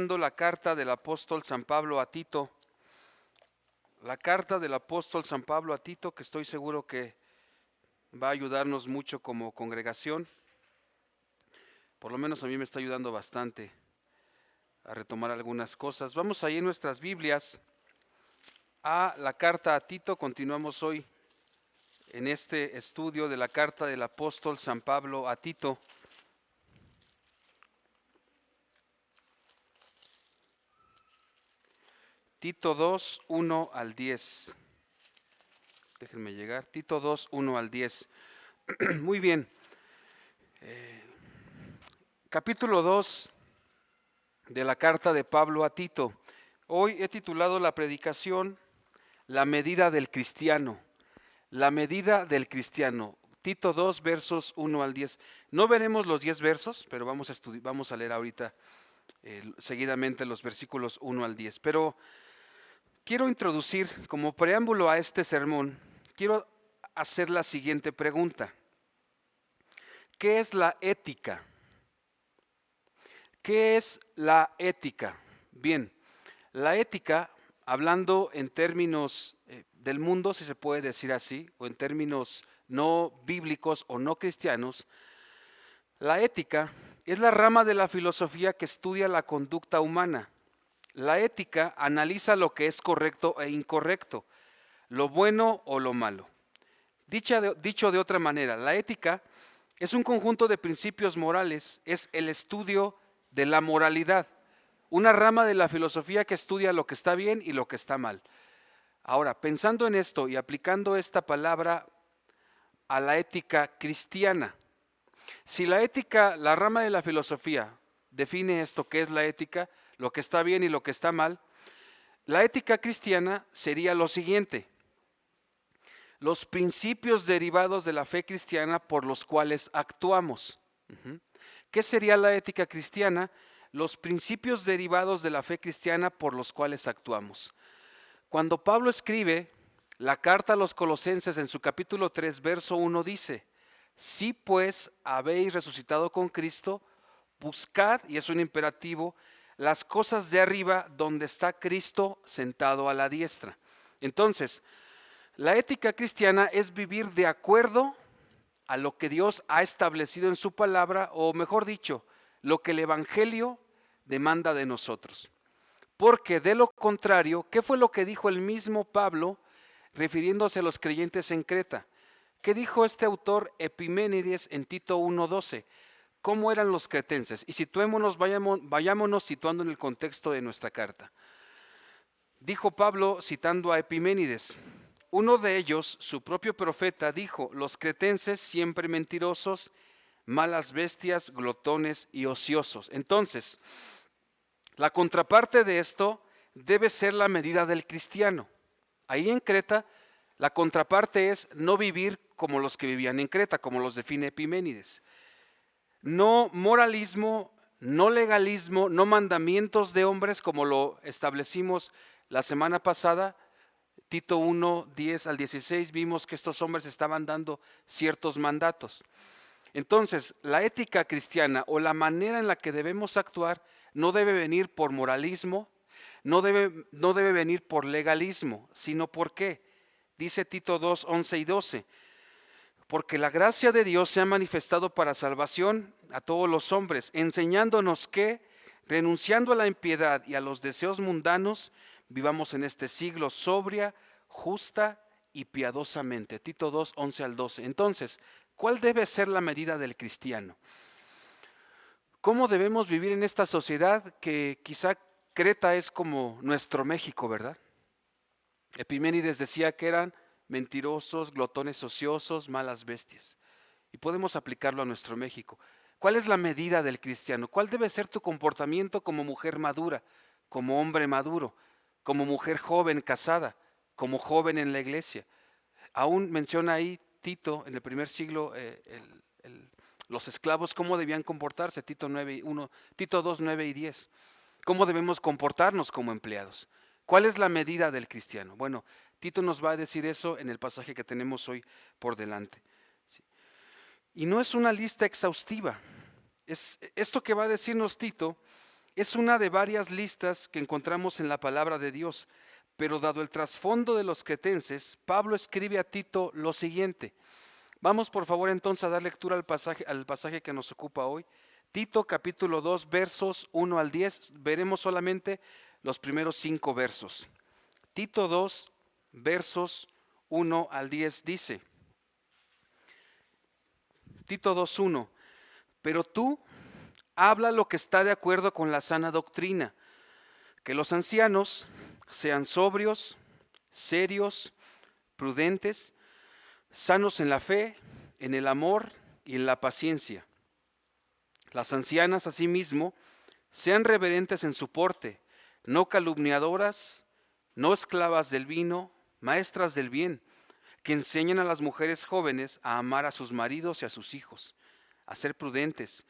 La carta del apóstol San Pablo a Tito, la carta del apóstol San Pablo a Tito, que estoy seguro que va a ayudarnos mucho como congregación. Por lo menos a mí me está ayudando bastante a retomar algunas cosas. Vamos ahí en nuestras Biblias a la carta a Tito. Continuamos hoy en este estudio de la carta del apóstol San Pablo a Tito. Tito 2, 1 al 10. Déjenme llegar. Tito 2, 1 al 10. Muy bien. Capítulo 2 de la carta de Pablo a Tito. Hoy he titulado la predicación La medida del cristiano. La medida del cristiano. Tito 2, versos 1 al 10. No veremos los 10 versos, pero vamos a leer ahorita seguidamente los versículos 1 al 10. Pero quiero introducir, como preámbulo a este sermón, quiero hacer la siguiente pregunta. ¿Qué es la ética? ¿Qué es la ética? Bien, la ética, hablando en términos del mundo, si se puede decir así, o en términos no bíblicos o no cristianos, la ética es la rama de la filosofía que estudia la conducta humana. La ética analiza lo que es correcto e incorrecto, lo bueno o lo malo. Dicho de otra manera, la ética es un conjunto de principios morales, es el estudio de la moralidad, una rama de la filosofía que estudia lo que está bien y lo que está mal. Ahora, pensando en esto y aplicando esta palabra a la ética cristiana, si la ética, la rama de la filosofía, define esto que es la ética, lo que está bien y lo que está mal, la ética cristiana sería lo siguiente: los principios derivados de la fe cristiana por los cuales actuamos. ¿Qué sería la ética cristiana? Los principios derivados de la fe cristiana por los cuales actuamos. Cuando Pablo escribe la carta a los Colosenses en su capítulo 3, verso 1 dice: si pues habéis resucitado con Cristo, buscad, y es un imperativo, las cosas de arriba donde está Cristo sentado a la diestra. Entonces, la ética cristiana es vivir de acuerdo a lo que Dios ha establecido en su palabra, o mejor dicho, lo que el Evangelio demanda de nosotros. Porque de lo contrario, ¿qué fue lo que dijo el mismo Pablo refiriéndose a los creyentes en Creta? ¿Qué dijo este autor Epiménides en Tito 1:12? ¿Cómo eran los cretenses? Y vayámonos situando en el contexto de nuestra carta. Dijo Pablo citando a Epiménides: uno de ellos, su propio profeta, dijo: los cretenses siempre mentirosos, malas bestias, glotones y ociosos. Entonces, la contraparte de esto debe ser la medida del cristiano. Ahí en Creta, la contraparte es no vivir como los que vivían en Creta, como los define Epiménides. No moralismo, no legalismo, no mandamientos de hombres como lo establecimos la semana pasada. Tito 1, 10 al 16 vimos que estos hombres estaban dando ciertos mandatos. Entonces, la ética cristiana o la manera en la que debemos actuar no debe venir por moralismo, no debe venir por legalismo, sino por qué. Dice Tito 2, 11 y 12, porque la gracia de Dios se ha manifestado para salvación a todos los hombres, enseñándonos que, renunciando a la impiedad y a los deseos mundanos, vivamos en este siglo sobria, justa y piadosamente. Tito 2, 11 al 12. Entonces, ¿cuál debe ser la medida del cristiano? ¿Cómo debemos vivir en esta sociedad que quizá Creta es como nuestro México, verdad? Epiménides decía que eran mentirosos, glotones ociosos, malas bestias. Y podemos aplicarlo a nuestro México. ¿Cuál es la medida del cristiano? ¿Cuál debe ser tu comportamiento como mujer madura, como hombre maduro, como mujer joven casada, como joven en la iglesia? Aún menciona ahí Tito, en el primer siglo, los esclavos, cómo debían comportarse, Tito 2, 9 y 10. ¿Cómo debemos comportarnos como empleados? ¿Cuál es la medida del cristiano? Bueno, Tito nos va a decir eso en el pasaje que tenemos hoy por delante. ¿Sí? Y no es una lista exhaustiva. Esto que va a decirnos Tito Es una de varias listas que encontramos en la palabra de Dios, pero dado el trasfondo de los cretenses, Pablo escribe a Tito lo siguiente. Vamos por favor entonces a dar lectura al pasaje que nos ocupa hoy. Tito capítulo 2 versos 1 al 10, veremos solamente los primeros 5 versos. Tito 2 versos 1 al 10 dice, Tito 2:1, pero tú habla lo que está de acuerdo con la sana doctrina, que los ancianos sean sobrios, serios, prudentes, sanos en la fe, en el amor y en la paciencia. Las ancianas asimismo sean reverentes en su porte, no calumniadoras, no esclavas del vino, maestras del bien, que enseñen a las mujeres jóvenes a amar a sus maridos y a sus hijos, a ser prudentes,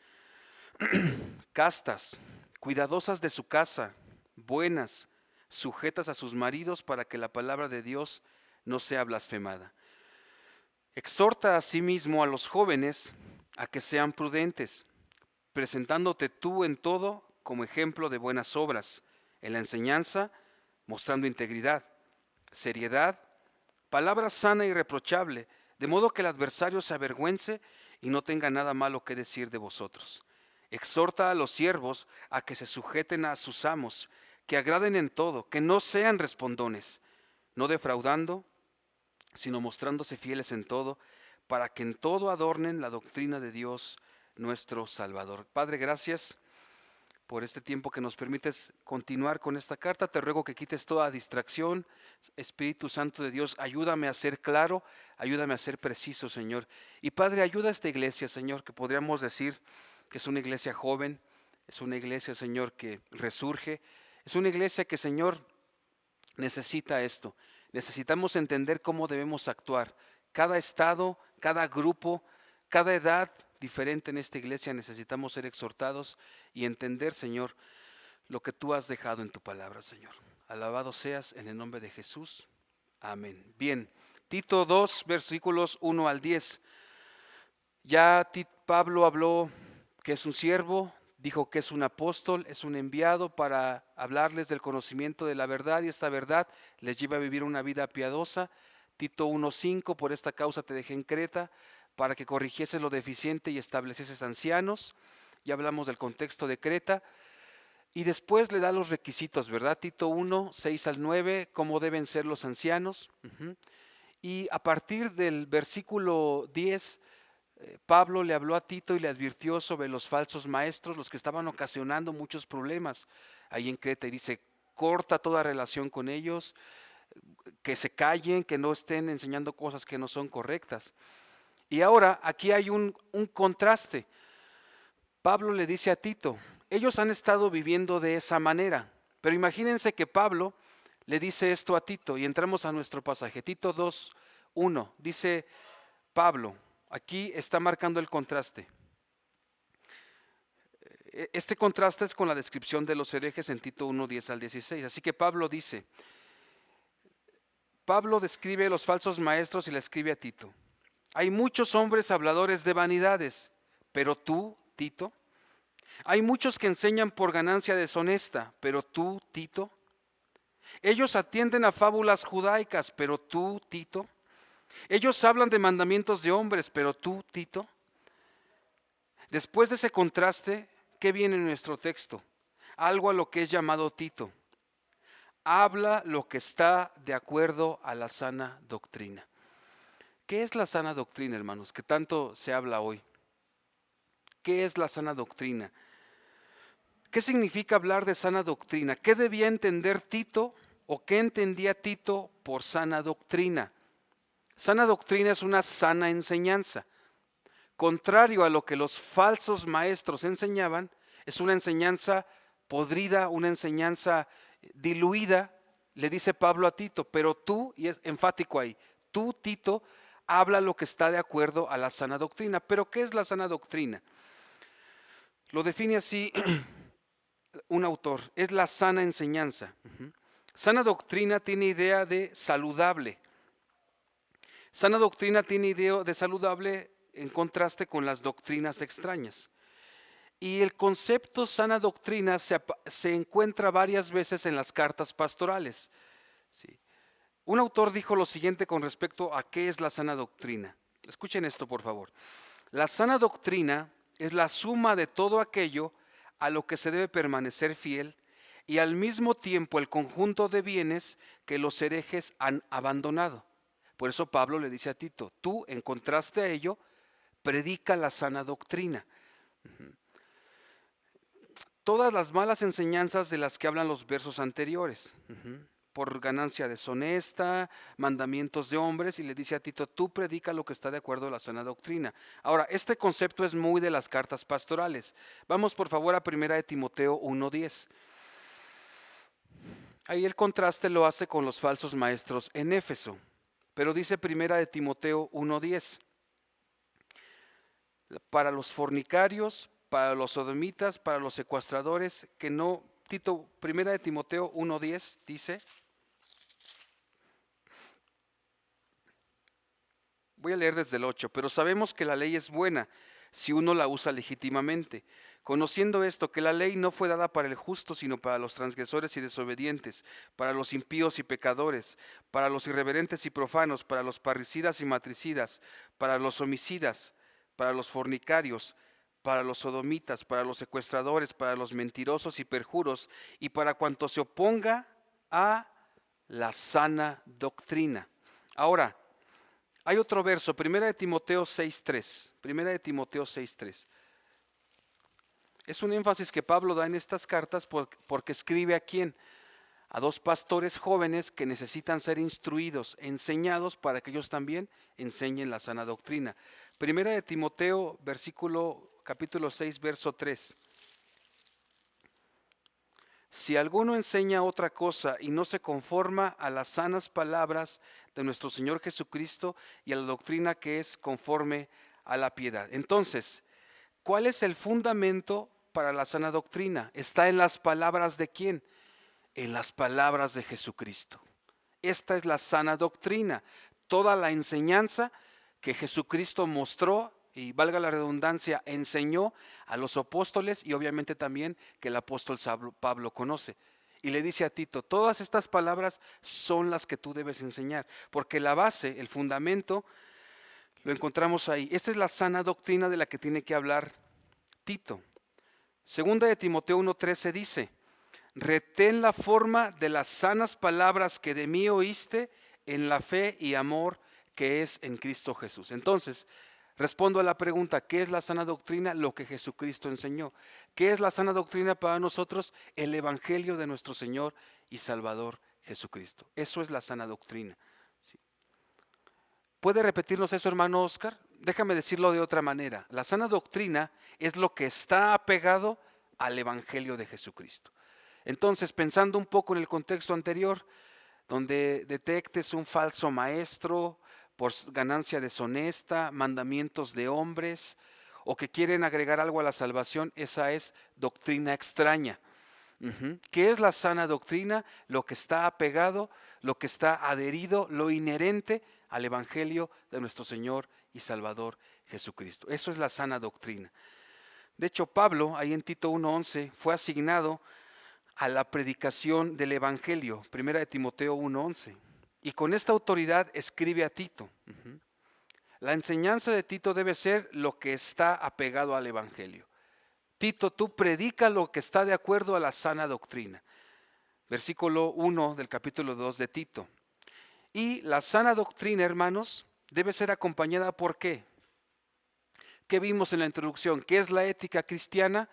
castas, cuidadosas de su casa, buenas, sujetas a sus maridos para que la palabra de Dios no sea blasfemada. Exhorta asimismo a los jóvenes a que sean prudentes, presentándote tú en todo como ejemplo de buenas obras, en la enseñanza, mostrando integridad, seriedad, palabra sana y irreprochable, de modo que el adversario se avergüence y no tenga nada malo que decir de vosotros. Exhorta a los siervos a que se sujeten a sus amos, que agraden en todo, que no sean respondones, no defraudando, sino mostrándose fieles en todo, para que en todo adornen la doctrina de Dios nuestro Salvador. Padre, gracias por este tiempo que nos permites continuar con esta carta. Te ruego que quites toda distracción. Espíritu Santo de Dios, ayúdame a ser claro, ayúdame a ser preciso, Señor. Y Padre, ayuda a esta iglesia, Señor, que podríamos decir que es una iglesia joven, es una iglesia, Señor, que resurge, es una iglesia que, Señor, necesita esto. Necesitamos entender cómo debemos actuar. Cada estado, cada grupo, cada edad diferente en esta iglesia necesitamos ser exhortados y entender, Señor, lo que tú has dejado en tu palabra, Señor. Alabado seas en el nombre de Jesús. Amén. Bien, Tito 2, versículos 1 al 10. Ya Pablo habló que es un siervo, dijo que es un apóstol, es un enviado para hablarles del conocimiento de la verdad y esta verdad les lleva a vivir una vida piadosa. Tito 1:5, por esta causa te dejé en Creta, para que corrigieses lo deficiente y establecieses ancianos. Ya hablamos del contexto de Creta. Y después le da los requisitos, ¿verdad? Tito 1:6 al 9, cómo deben ser los ancianos. Y a partir del versículo 10, Pablo le habló a Tito y le advirtió sobre los falsos maestros, los que estaban ocasionando muchos problemas ahí en Creta. Y dice, corta toda relación con ellos, que se callen, que no estén enseñando cosas que no son correctas. Y ahora aquí hay un contraste. Pablo le dice a Tito, ellos han estado viviendo de esa manera, pero imagínense que Pablo le dice esto a Tito y entramos a nuestro pasaje. Tito 2:1, dice Pablo, aquí está marcando el contraste. Este contraste es con la descripción de los herejes en Tito 1:10 al 16. Así que Pablo dice, Pablo describe los falsos maestros y le escribe a Tito. Hay muchos hombres habladores de vanidades, pero tú, Tito, hay muchos que enseñan por ganancia deshonesta, pero tú, Tito, ellos atienden a fábulas judaicas, pero tú, Tito, ellos hablan de mandamientos de hombres, pero tú, Tito. Después de ese contraste, ¿qué viene en nuestro texto? Algo a lo que es llamado Tito. Habla lo que está de acuerdo a la sana doctrina. ¿Qué es la sana doctrina, hermanos? Que tanto se habla hoy. ¿Qué es la sana doctrina? ¿Qué significa hablar de sana doctrina? ¿Qué debía entender Tito o qué entendía Tito por sana doctrina? Sana doctrina es una sana enseñanza. Contrario a lo que los falsos maestros enseñaban, es una enseñanza podrida, una enseñanza diluida, le dice Pablo a Tito, pero tú, y es enfático ahí, tú, Tito, habla lo que está de acuerdo a la sana doctrina. ¿Pero qué es la sana doctrina? Lo define así un autor, es la sana enseñanza. Sana doctrina tiene idea de saludable. Sana doctrina tiene idea de saludable en contraste con las doctrinas extrañas. Y el concepto sana doctrina se encuentra varias veces en las cartas pastorales. ¿Sí? Un autor dijo lo siguiente con respecto a qué es la sana doctrina. Escuchen esto, por favor. La sana doctrina es la suma de todo aquello a lo que se debe permanecer fiel y al mismo tiempo el conjunto de bienes que los herejes han abandonado. Por eso Pablo le dice a Tito, tú en contraste a ello, predica la sana doctrina. Todas las malas enseñanzas de las que hablan los versos anteriores, por ganancia deshonesta, mandamientos de hombres, y le dice a Tito, tú predica lo que está de acuerdo a la sana doctrina. Ahora, este concepto es muy de las cartas pastorales. Vamos por favor a 1 de Timoteo 1:10. Ahí el contraste lo hace con los falsos maestros en Éfeso, pero dice 1 de Timoteo 1:10. Para los fornicarios, para los sodomitas, para los secuestradores, que no, Tito, 1 de Timoteo 1:10 dice, voy a leer desde el 8, pero sabemos que la ley es buena si uno la usa legítimamente, conociendo esto, que la ley no fue dada para el justo, sino para los transgresores y desobedientes, para los impíos y pecadores, para los irreverentes y profanos, para los parricidas y matricidas, para los homicidas, para los fornicarios, para los sodomitas, para los secuestradores, para los mentirosos y perjuros, y para cuanto se oponga a la sana doctrina. Ahora, hay otro verso, 1 de Timoteo 6:3. 1 de Timoteo 6:3. Es un énfasis que Pablo da en estas cartas porque escribe a quién? A dos pastores jóvenes que necesitan ser instruidos, enseñados para que ellos también enseñen la sana doctrina. 1 de Timoteo, capítulo 6, verso 3. Si alguno enseña otra cosa y no se conforma a las sanas palabras de nuestro Señor Jesucristo y a la doctrina que es conforme a la piedad. Entonces, ¿cuál es el fundamento para la sana doctrina? Está en las palabras de quién? En las palabras de Jesucristo. Esta es la sana doctrina, toda la enseñanza que Jesucristo mostró y, valga la redundancia, enseñó a los apóstoles y obviamente también que el apóstol Pablo conoce. Y le dice a Tito, todas estas palabras son las que tú debes enseñar, porque la base, el fundamento, lo encontramos ahí. Esta es la sana doctrina de la que tiene que hablar Tito. Segunda de Timoteo 1:13 dice, retén la forma de las sanas palabras que de mí oíste en la fe y amor que es en Cristo Jesús. Entonces, respondo a la pregunta, ¿qué es la sana doctrina? Lo que Jesucristo enseñó. ¿Qué es la sana doctrina para nosotros? El Evangelio de nuestro Señor y Salvador Jesucristo. Eso es la sana doctrina. ¿Sí? ¿Puede repetirnos eso, hermano Oscar? Déjame decirlo de otra manera. La sana doctrina es lo que está apegado al Evangelio de Jesucristo. Entonces, pensando un poco en el contexto anterior, donde detectes un falso maestro por ganancia deshonesta, mandamientos de hombres, o que quieren agregar algo a la salvación, esa es doctrina extraña. ¿Qué es la sana doctrina? Lo que está apegado, lo que está adherido, lo inherente al Evangelio de nuestro Señor y Salvador Jesucristo. Eso es la sana doctrina. De hecho, Pablo, ahí en Tito 1:11, fue asignado a la predicación del Evangelio, 1 de Timoteo 1:11. Y con esta autoridad escribe a Tito. La enseñanza de Tito debe ser lo que está apegado al Evangelio. Tito, tú predica lo que está de acuerdo a la sana doctrina. Versículo 1 del capítulo 2 de Tito. Y la sana doctrina, hermanos, debe ser acompañada ¿por qué? ¿Qué vimos en la introducción? ¿Qué es la ética cristiana?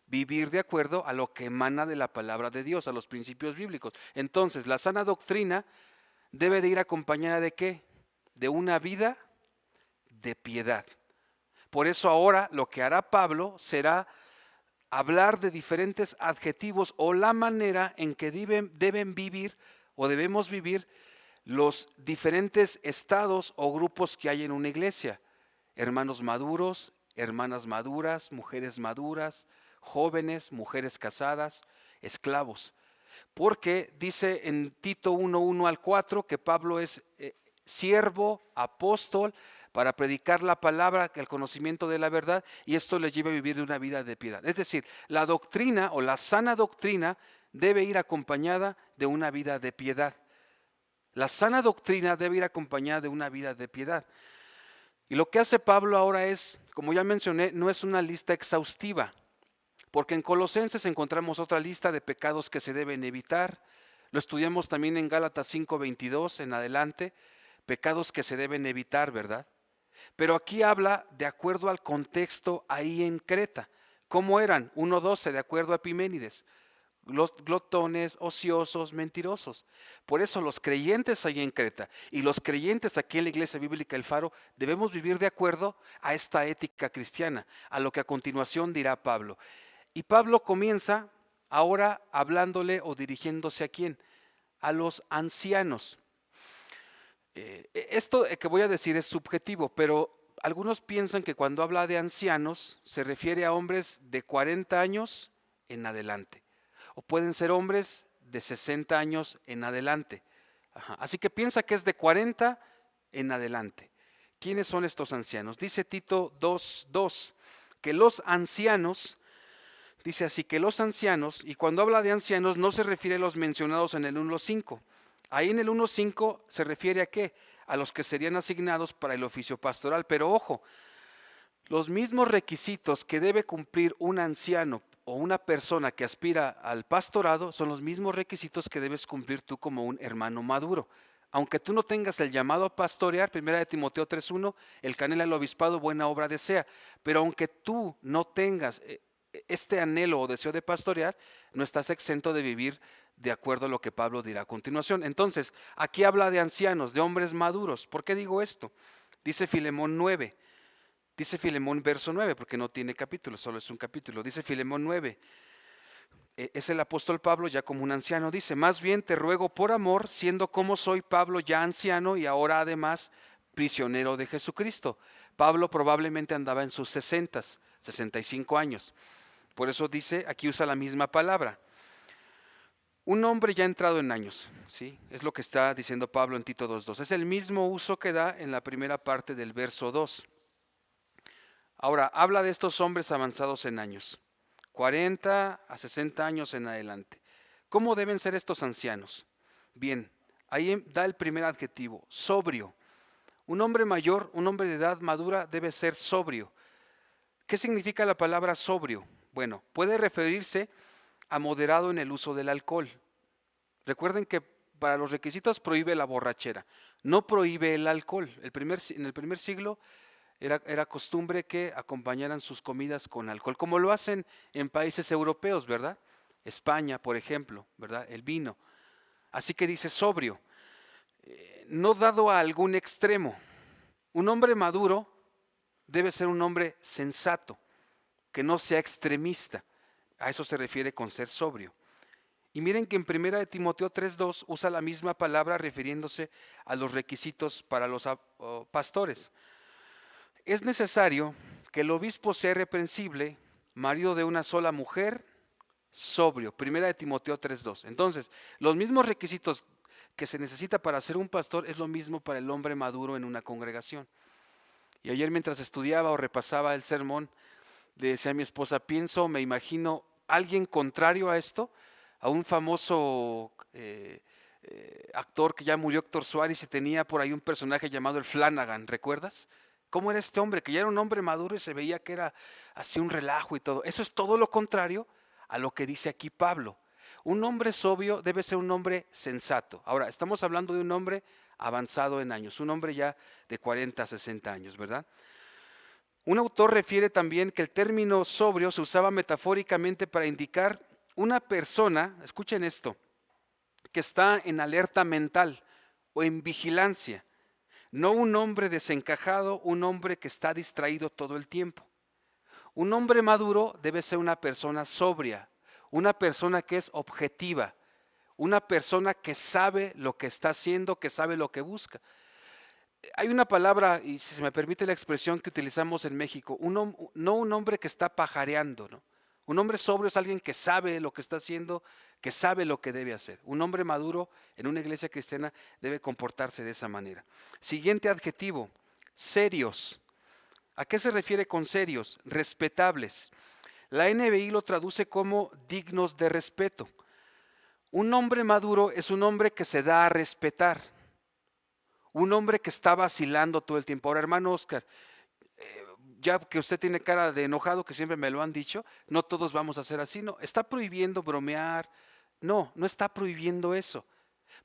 Vivir de acuerdo a lo que emana de la palabra de Dios, a los principios bíblicos. Entonces, la sana doctrina debe de ir acompañada ¿de qué? De una vida de piedad. Por eso ahora lo que hará Pablo será hablar de diferentes adjetivos o la manera en que deben vivir o debemos vivir los diferentes estados o grupos que hay en una iglesia. Hermanos maduros, hermanas maduras, mujeres maduras, jóvenes, mujeres casadas, esclavos. Porque dice en Tito 1:1 al 4 que Pablo es siervo, apóstol, para predicar la palabra, el conocimiento de la verdad, y esto les lleva a vivir una vida de piedad. Es decir, la doctrina o la sana doctrina debe ir acompañada de una vida de piedad. La sana doctrina debe ir acompañada de una vida de piedad. Y lo que hace Pablo ahora es, como ya mencioné, no es una lista exhaustiva, porque en Colosenses encontramos otra lista de pecados que se deben evitar. Lo estudiamos también en Gálatas 5:22 en adelante, pecados que se deben evitar, ¿verdad? Pero aquí habla de acuerdo al contexto ahí en Creta. ¿Cómo eran? 1:12 de acuerdo a Epiménides. Los glotones, ociosos, mentirosos. Por eso los creyentes ahí en Creta y los creyentes aquí en la Iglesia Bíblica El Faro debemos vivir de acuerdo a esta ética cristiana, a lo que a continuación dirá Pablo. Y Pablo comienza ahora hablándole o dirigiéndose a quién, a los ancianos. Esto que voy a decir es subjetivo, pero algunos piensan que cuando habla de ancianos se refiere a hombres de 40 años en adelante, o pueden ser hombres de 60 años en adelante. Ajá. Así que piensa que es de 40 en adelante. ¿Quiénes son estos ancianos? Dice Tito 2:2 que los ancianos, dice así, que los ancianos, y cuando habla de ancianos no se refiere a los mencionados en el 1:5. Ahí en el 1:5 se refiere a qué? A los que serían asignados para el oficio pastoral. Pero ojo, los mismos requisitos que debe cumplir un anciano o una persona que aspira al pastorado son los mismos requisitos que debes cumplir tú como un hermano maduro. Aunque tú no tengas el llamado a pastorear, 1 Timoteo 3:1, el que anhela el obispado, buena obra desea. Pero aunque tú no tengas este anhelo o deseo de pastorear, no estás exento de vivir de acuerdo a lo que Pablo dirá a continuación. Entonces, aquí habla de ancianos, de hombres maduros. ¿Por qué digo esto? Dice Filemón 9. Dice Filemón verso 9, porque no tiene capítulo, solo es un capítulo. Dice Filemón 9, es el apóstol Pablo ya como un anciano. Dice, más bien te ruego por amor, siendo como soy Pablo ya anciano y ahora además prisionero de Jesucristo. Pablo probablemente andaba en sus 65 años. Por eso dice, aquí usa la misma palabra. Un hombre ya entrado en años, ¿sí? Es lo que está diciendo Pablo en Tito 2:2. Es el mismo uso que da en la primera parte del verso 2. Ahora, habla de estos hombres avanzados en años, 40 a 60 años en adelante. ¿Cómo deben ser estos ancianos? Bien, ahí da el primer adjetivo, sobrio. Un hombre mayor, un hombre de edad madura debe ser sobrio. ¿Qué significa la palabra sobrio? Bueno, puede referirse a moderado en el uso del alcohol. Recuerden que para los requisitos prohíbe la borrachera, no prohíbe el alcohol. En el primer siglo era costumbre que acompañaran sus comidas con alcohol, como lo hacen en países europeos, ¿verdad? España, por ejemplo, ¿verdad? El vino. Así que dice sobrio, no dado a algún extremo. Un hombre maduro debe ser un hombre sensato, que no sea extremista. A eso se refiere con ser sobrio. Y miren que en 1 Timoteo 3:2 usa la misma palabra refiriéndose a los requisitos para los pastores. Es necesario que el obispo sea irreprensible, marido de una sola mujer, sobrio. 1 Timoteo 3:2. Entonces, los mismos requisitos que se necesita para ser un pastor es lo mismo para el hombre maduro en una congregación. Y ayer mientras estudiaba o repasaba el sermón, le decía a mi esposa, me imagino alguien contrario a esto, a un famoso actor que ya murió, Héctor Suárez, y tenía por ahí un personaje llamado el Flanagan, ¿recuerdas? ¿Cómo era este hombre? Que ya era un hombre maduro y se veía que era así un relajo y todo. Eso es todo lo contrario a lo que dice aquí Pablo. Un hombre sobrio debe ser un hombre sensato. Ahora, estamos hablando de un hombre avanzado en años, un hombre ya de 40 a 60 años, ¿verdad? Un autor refiere también que el término sobrio se usaba metafóricamente para indicar una persona, escuchen esto, que está en alerta mental o en vigilancia, no un hombre desencajado, un hombre que está distraído todo el tiempo. Un hombre maduro debe ser una persona sobria, una persona que es objetiva, una persona que sabe lo que está haciendo, que sabe lo que busca. Hay una palabra, y si se me permite la expresión que utilizamos en México, no un hombre que está pajareando, ¿no? Un hombre sobrio es alguien que sabe lo que está haciendo, que sabe lo que debe hacer. Un hombre maduro en una iglesia cristiana debe comportarse de esa manera. Siguiente adjetivo, Serios. ¿A qué se refiere con serios? Respetables. La NBI lo traduce como dignos de respeto. Un hombre maduro es un hombre que se da a respetar. Un hombre que está vacilando todo el tiempo. Ahora, hermano Oscar, ya que usted tiene cara de enojado, que siempre me lo han dicho, no todos vamos a hacer así, no, está prohibiendo bromear, no, no está prohibiendo eso,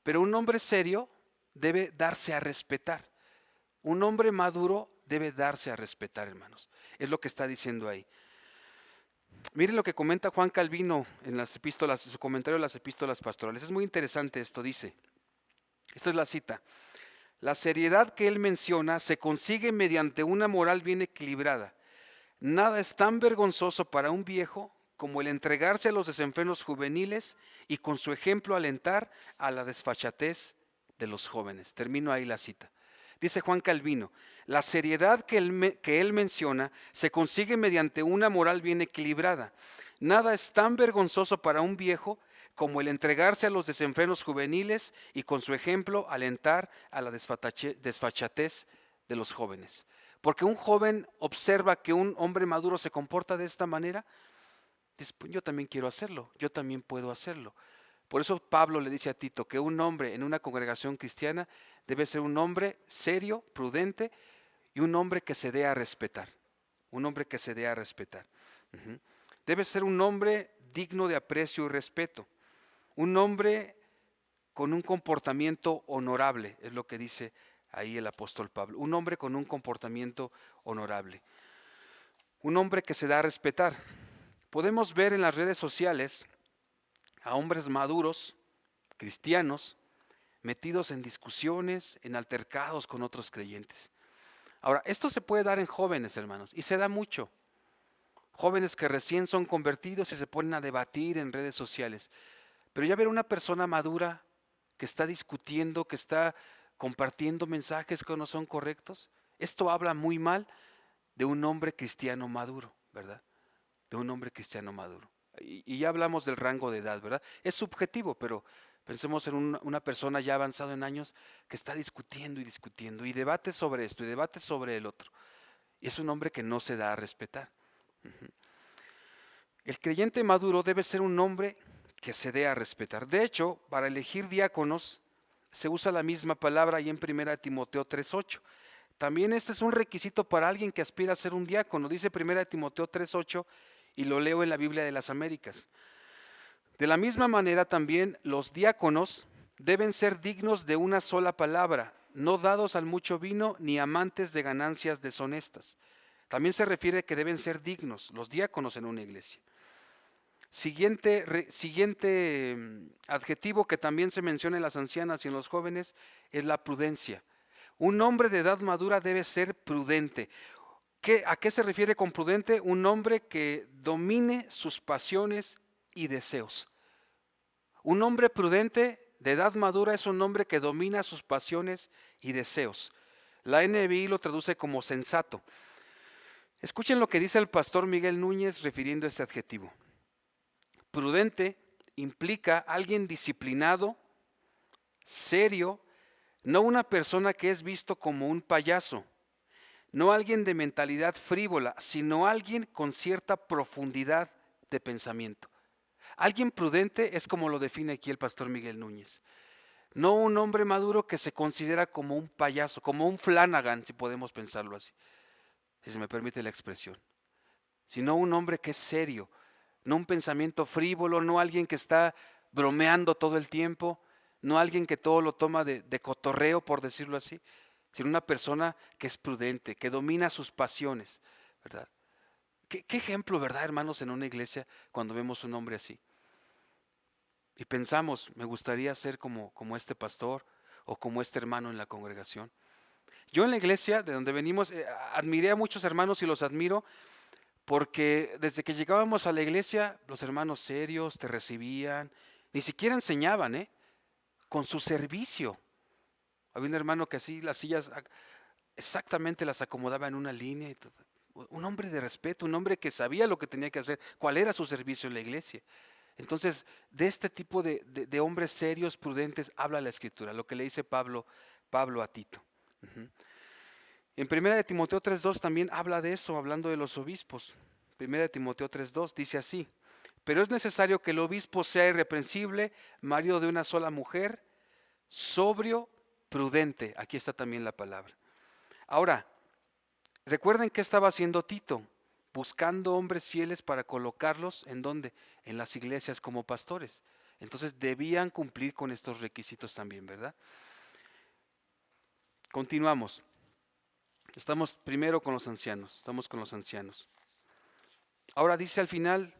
pero un hombre serio debe darse a respetar, un hombre maduro debe darse a respetar, hermanos, es lo que está diciendo ahí. Miren lo que comenta Juan Calvino en las epístolas, su comentario de las epístolas pastorales, es muy interesante esto, dice, esta es la cita: la seriedad que él menciona se consigue mediante una moral bien equilibrada. Nada es tan vergonzoso para un viejo como el entregarse a los desenfrenos juveniles y con su ejemplo alentar a la desfachatez de los jóvenes. Termino ahí la cita. Dice Juan Calvino, la seriedad que él menciona se consigue mediante una moral bien equilibrada. Nada es tan vergonzoso para un viejo como el entregarse a los desenfrenos juveniles y con su ejemplo alentar a la desfachatez de los jóvenes. Porque un joven observa que un hombre maduro se comporta de esta manera, dice, pues yo también quiero hacerlo, yo también puedo hacerlo. Por eso Pablo le dice a Tito que un hombre en una congregación cristiana debe ser un hombre serio, prudente y un hombre que se dé a respetar. Un hombre que se dé a respetar. Debe ser un hombre digno de aprecio y respeto. Un hombre con un comportamiento honorable, es lo que dice ahí el apóstol Pablo. Un hombre con un comportamiento honorable. Un hombre que se da a respetar. Podemos ver en las redes sociales a hombres maduros, cristianos, metidos en discusiones, en altercados con otros creyentes. Ahora, esto se puede dar en jóvenes, hermanos, y se da mucho. Jóvenes que recién son convertidos y se ponen a debatir en redes sociales. Pero ya ver una persona madura que está discutiendo, que está compartiendo mensajes que no son correctos, esto habla muy mal de un hombre cristiano maduro, ¿verdad? De un hombre cristiano maduro. Y ya hablamos del rango de edad, ¿verdad? Es subjetivo, pero pensemos en una persona ya avanzada en años que está discutiendo y discutiendo y debate sobre esto y debate sobre el otro. Y es un hombre que no se da a respetar. El creyente maduro debe ser un hombre que se dé a respetar. De hecho, para elegir diáconos se usa la misma palabra ahí en 1 Timoteo 3:8. También este es un requisito para alguien que aspira a ser un diácono. Dice 1 Timoteo 3:8 y lo leo en la Biblia de las Américas. De la misma manera también los diáconos deben ser dignos de una sola palabra, no dados al mucho vino ni amantes de ganancias deshonestas. También se refiere que deben ser dignos los diáconos en una iglesia. Siguiente adjetivo que también se menciona en las ancianas y en los jóvenes es la prudencia. Un hombre de edad madura debe ser prudente. ¿A qué se refiere con prudente? Un hombre que domine sus pasiones y deseos. Un hombre prudente de edad madura es un hombre que domina sus pasiones y deseos. La NBI lo traduce como sensato. Escuchen lo que dice el pastor Miguel Núñez refiriendo a este adjetivo. Prudente implica alguien disciplinado, serio, no una persona que es visto como un payaso, no alguien de mentalidad frívola, sino alguien con cierta profundidad de pensamiento. Alguien prudente es como lo define aquí el pastor Miguel Núñez. No un hombre maduro que se considera como un payaso, como un Flanagan, si podemos pensarlo así, si se me permite la expresión, sino un hombre que es serio, no un pensamiento frívolo, no alguien que está bromeando todo el tiempo, no alguien que todo lo toma de cotorreo, por decirlo así, sino una persona que es prudente, que domina sus pasiones, ¿verdad? ¿Qué ejemplo, verdad, hermanos, en una iglesia cuando vemos un hombre así? Y pensamos, me gustaría ser como este pastor o como este hermano en la congregación. Yo en la iglesia de donde venimos, admiré a muchos hermanos y los admiro porque desde que llegábamos a la iglesia, los hermanos serios te recibían, ni siquiera enseñaban, con su servicio. Había un hermano que así las sillas exactamente las acomodaba en una línea. Un hombre de respeto, un hombre que sabía lo que tenía que hacer, cuál era su servicio en la iglesia. Entonces, de este tipo de hombres serios, prudentes, habla la Escritura, lo que le dice Pablo a Tito. En 1 de Timoteo 3:2 también habla de eso, hablando de los obispos. 1 de Timoteo 3:2 dice así: pero es necesario que el obispo sea irreprensible, marido de una sola mujer, sobrio, prudente. Aquí está también la palabra. Ahora, recuerden qué estaba haciendo Tito, buscando hombres fieles para colocarlos ¿en dónde? En las iglesias como pastores. Entonces debían cumplir con estos requisitos también, ¿verdad? Continuamos. Estamos primero con los ancianos. Ahora dice al final,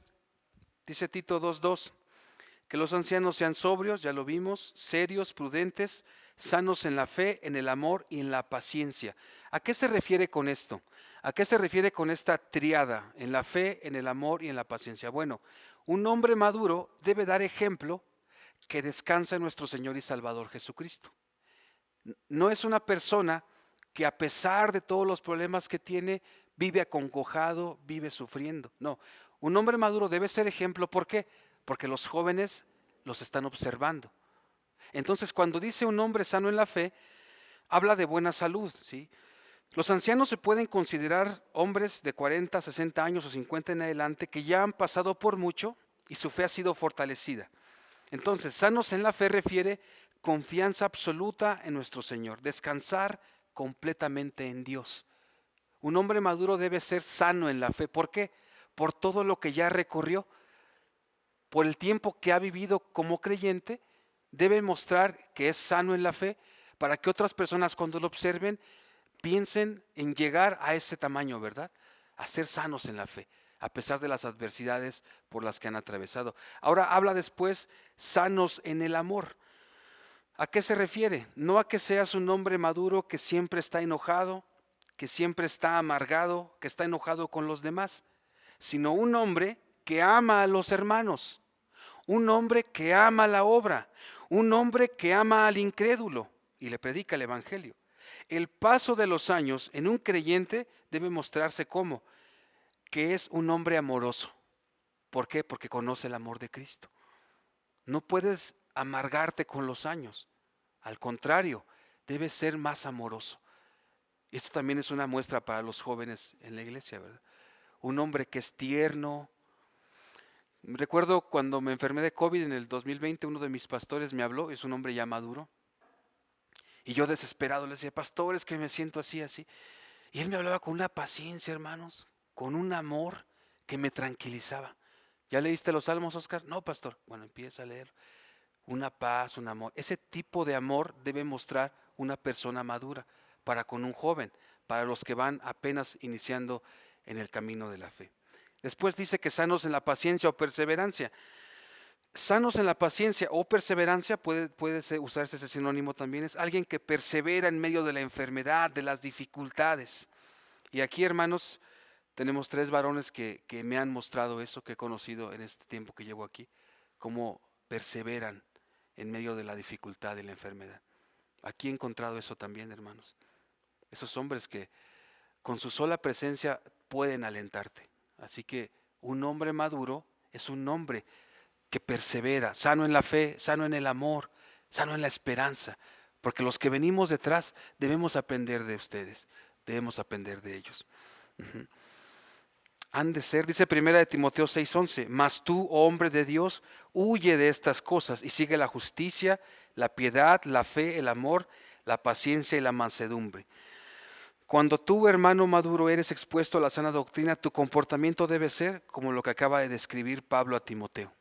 dice Tito 2:2, que los ancianos sean sobrios, ya lo vimos, serios, prudentes, sanos en la fe, en el amor y en la paciencia. ¿A qué se refiere con esto? ¿A qué se refiere con esta triada? En la fe, en el amor y en la paciencia. Bueno, un hombre maduro debe dar ejemplo que descansa en nuestro Señor y Salvador Jesucristo. No es una persona que a pesar de todos los problemas que tiene, vive acongojado, vive sufriendo. No, un hombre maduro debe ser ejemplo. ¿Por qué? Porque los jóvenes los están observando. Entonces, cuando dice un hombre sano en la fe, habla de buena salud, ¿sí? Los ancianos se pueden considerar hombres de 40, 60 años o 50 en adelante que ya han pasado por mucho y su fe ha sido fortalecida. Entonces, sanos en la fe refiere confianza absoluta en nuestro Señor, descansar completamente en Dios. Un hombre maduro debe ser sano en la fe. ¿Por qué? Por todo lo que ya recorrió, por el tiempo que ha vivido como creyente, debe mostrar que es sano en la fe para que otras personas cuando lo observen piensen en llegar a ese tamaño, ¿verdad? A ser sanos en la fe, a pesar de las adversidades por las que han atravesado. Ahora habla después, sanos en el amor. ¿A qué se refiere? No a que seas un hombre maduro que siempre está enojado, que siempre está amargado, que está enojado con los demás, sino un hombre que ama a los hermanos, un hombre que ama la obra, un hombre que ama al incrédulo y le predica el evangelio. El paso de los años en un creyente debe mostrarse como que es un hombre amoroso. ¿Por qué? Porque conoce el amor de Cristo. No puedes amargarte con los años. Al contrario, debes ser más amoroso. Esto también es una muestra para los jóvenes en la iglesia, ¿verdad? Un hombre que es tierno. Recuerdo cuando me enfermé de COVID en el 2020, uno de mis pastores me habló, es un hombre ya maduro. Y yo desesperado le decía, pastor, es que me siento así, así. Y él me hablaba con una paciencia, hermanos, con un amor que me tranquilizaba. ¿Ya leíste los salmos, Oscar? No, pastor. Bueno, empieza a leer. Una paz, un amor. Ese tipo de amor debe mostrar una persona madura para con un joven, para los que van apenas iniciando en el camino de la fe. Después dice que sanos en la paciencia o perseverancia. Sanos en la paciencia o perseverancia, puede usarse ese sinónimo también, es alguien que persevera en medio de la enfermedad, de las dificultades. Y aquí, hermanos, tenemos 3 varones que me han mostrado eso, que he conocido en este tiempo que llevo aquí, cómo perseveran en medio de la dificultad y la enfermedad. Aquí he encontrado eso también, hermanos. Esos hombres que con su sola presencia pueden alentarte. Así que un hombre maduro es un hombre que persevera, sano en la fe, sano en el amor, sano en la esperanza, porque los que venimos detrás debemos aprender de ustedes, debemos aprender de ellos. Han de ser, dice 1 de Timoteo 6:11, mas tú, oh hombre de Dios, huye de estas cosas y sigue la justicia, la piedad, la fe, el amor, la paciencia y la mansedumbre. Cuando tú, hermano maduro, eres expuesto a la sana doctrina, tu comportamiento debe ser como lo que acaba de describir Pablo a Timoteo.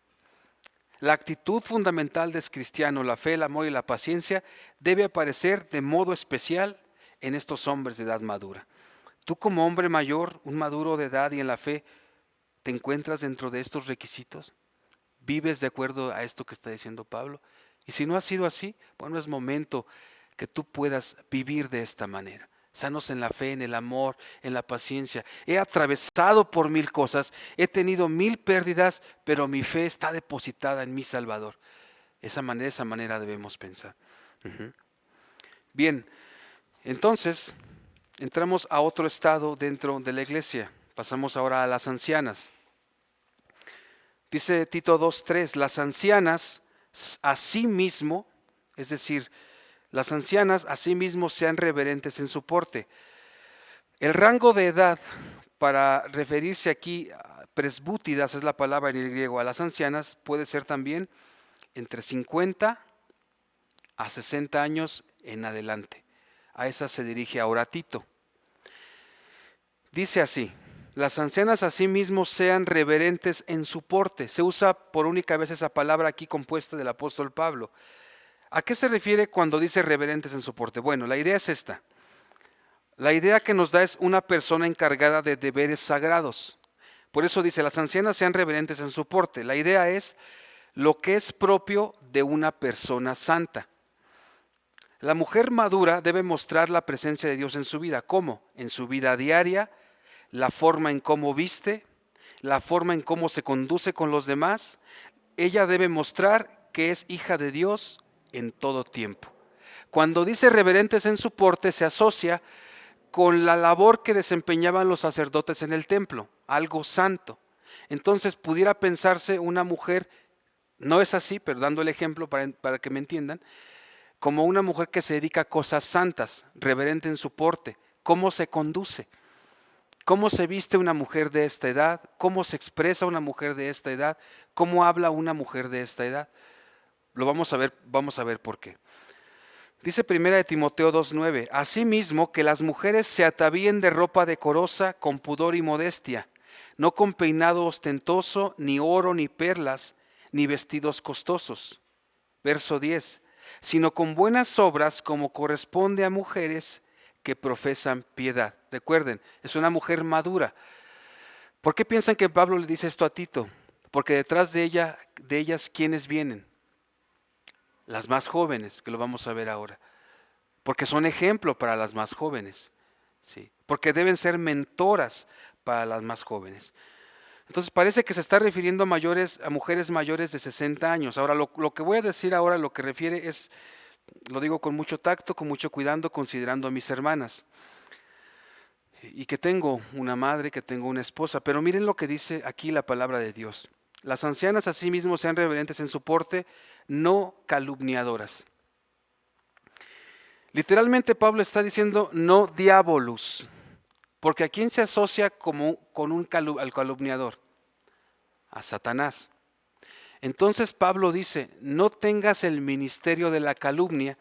La actitud fundamental del cristiano, la fe, el amor y la paciencia, debe aparecer de modo especial en estos hombres de edad madura. Tú como hombre mayor, un maduro de edad y en la fe, ¿te encuentras dentro de estos requisitos? ¿Vives de acuerdo a esto que está diciendo Pablo? Y si no ha sido así, bueno, es momento que tú puedas vivir de esta manera. Sanos en la fe, en el amor, en la paciencia. He atravesado por 1000 cosas, he tenido 1000 pérdidas, pero mi fe está depositada en mi Salvador. Esa manera debemos pensar. Bien, entonces entramos a otro estado dentro de la iglesia. Pasamos ahora a las ancianas. Dice Tito 2:3, las ancianas asimismo, es decir, las ancianas asimismo sean reverentes en su porte. El rango de edad para referirse aquí a presbútidas, es la palabra en el griego, a las ancianas, puede ser también entre 50 a 60 años en adelante. A esas se dirige ahora Tito. Dice así: las ancianas asimismo sean reverentes en su porte. Se usa por única vez esa palabra aquí compuesta del apóstol Pablo. ¿A qué se refiere cuando dice reverentes en su porte? Bueno, la idea es esta. La idea que nos da es una persona encargada de deberes sagrados. Por eso dice, las ancianas sean reverentes en su porte. La idea es lo que es propio de una persona santa. La mujer madura debe mostrar la presencia de Dios en su vida. ¿Cómo? En su vida diaria, la forma en cómo viste, la forma en cómo se conduce con los demás. Ella debe mostrar que es hija de Dios en todo tiempo. Cuando dice reverentes en su porte, se asocia con la labor que desempeñaban los sacerdotes en el templo, algo santo. Entonces pudiera pensarse una mujer, no es así, pero dando el ejemplo para que me entiendan, como una mujer que se dedica a cosas santas, reverente en su porte, cómo se conduce, cómo se viste una mujer de esta edad, cómo se expresa una mujer de esta edad, cómo habla una mujer de esta edad. Lo vamos a ver por qué. Dice 1 de Timoteo 2:9, asimismo que las mujeres se atavíen de ropa decorosa, con pudor y modestia, no con peinado ostentoso, ni oro, ni perlas, ni vestidos costosos. Verso 10, sino con buenas obras como corresponde a mujeres que profesan piedad. Recuerden, es una mujer madura. ¿Por qué piensan que Pablo le dice esto a Tito? Porque detrás de ellas, ¿quiénes vienen? Las más jóvenes, que lo vamos a ver ahora. Porque son ejemplo para las más jóvenes. ¿Sí? Porque deben ser mentoras para las más jóvenes. Entonces parece que se está refiriendo a mujeres mayores de 60 años. Ahora lo que voy a decir ahora, lo que refiere es, lo digo con mucho tacto, con mucho cuidado, considerando a mis hermanas. Y que tengo una madre, que tengo una esposa. Pero miren lo que dice aquí la palabra de Dios. Las ancianas asimismo sean reverentes en su porte, no calumniadoras. Literalmente Pablo está diciendo no diabolus, porque ¿a quién se asocia al calumniador? A Satanás. Entonces Pablo dice, no tengas el ministerio de la calumnia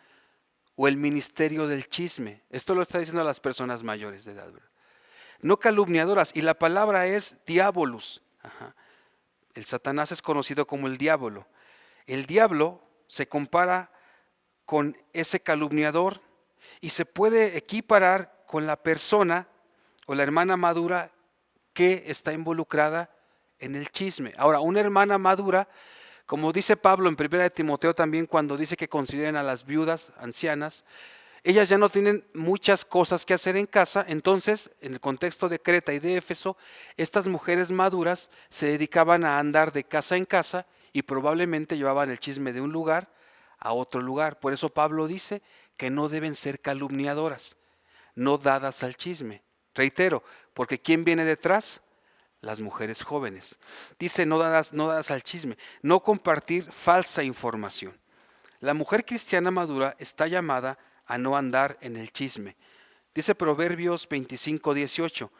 o el ministerio del chisme. Esto lo está diciendo a las personas mayores de edad, ¿verdad? No calumniadoras, y la palabra es diabolus. Ajá. El Satanás es conocido como el diablo. El diablo se compara con ese calumniador y se puede equiparar con la persona o la hermana madura que está involucrada en el chisme. Ahora, una hermana madura, como dice Pablo en 1 de Timoteo también, cuando dice que consideren a las viudas ancianas, ellas ya no tienen muchas cosas que hacer en casa. Entonces, en el contexto de Creta y de Éfeso, estas mujeres maduras se dedicaban a andar de casa en casa y probablemente llevaban el chisme de un lugar a otro lugar. Por eso Pablo dice que no deben ser calumniadoras, no dadas al chisme. Reitero, porque ¿quién viene detrás? Las mujeres jóvenes. Dice no dadas al chisme, no compartir falsa información. La mujer cristiana madura está llamada a no andar en el chisme. Dice Proverbios 25:18,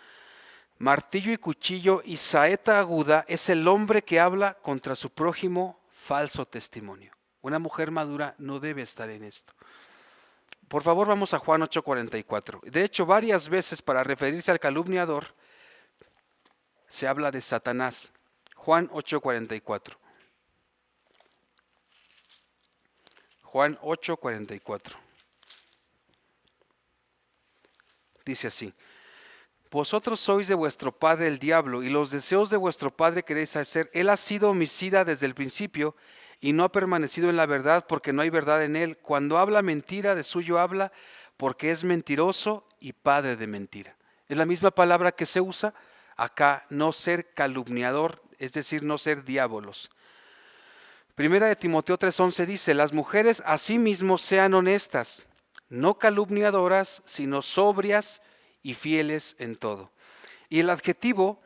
martillo y cuchillo y saeta aguda es el hombre que habla contra su prójimo falso testimonio. Una mujer madura no debe estar en esto. Por favor, vamos a Juan 8:44. De hecho, varias veces para referirse al calumniador se habla de Satanás. Juan 8:44. Juan 8:44. Dice así, vosotros sois de vuestro padre el diablo, y los deseos de vuestro padre queréis hacer. Él ha sido homicida desde el principio, y no ha permanecido en la verdad, porque no hay verdad en él. Cuando habla mentira, de suyo habla, porque es mentiroso y padre de mentira. Es la misma palabra que se usa acá, no ser calumniador, es decir, no ser diabolos. Primera de Timoteo 3:11 dice, las mujeres asimismo sean honestas, no calumniadoras, sino sobrias y fieles en todo. Y el adjetivo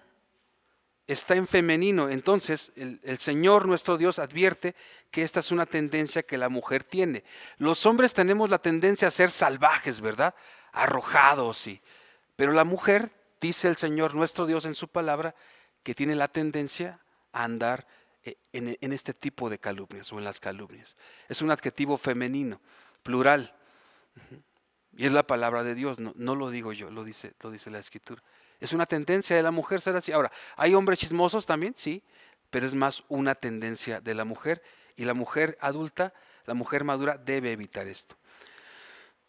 está en femenino, entonces el Señor nuestro Dios advierte que esta es una tendencia que la mujer tiene. Los hombres tenemos la tendencia a ser salvajes, ¿verdad? Arrojados, Pero la mujer, dice el Señor nuestro Dios en su palabra, que tiene la tendencia a andar en este tipo de calumnias o en las calumnias. Es un adjetivo femenino, plural. Y es la palabra de Dios, no lo digo yo, lo dice la Escritura. Es una tendencia de la mujer ser así. Ahora, ¿hay hombres chismosos también? Sí, pero es más una tendencia de la mujer. Y la mujer adulta, la mujer madura, debe evitar esto.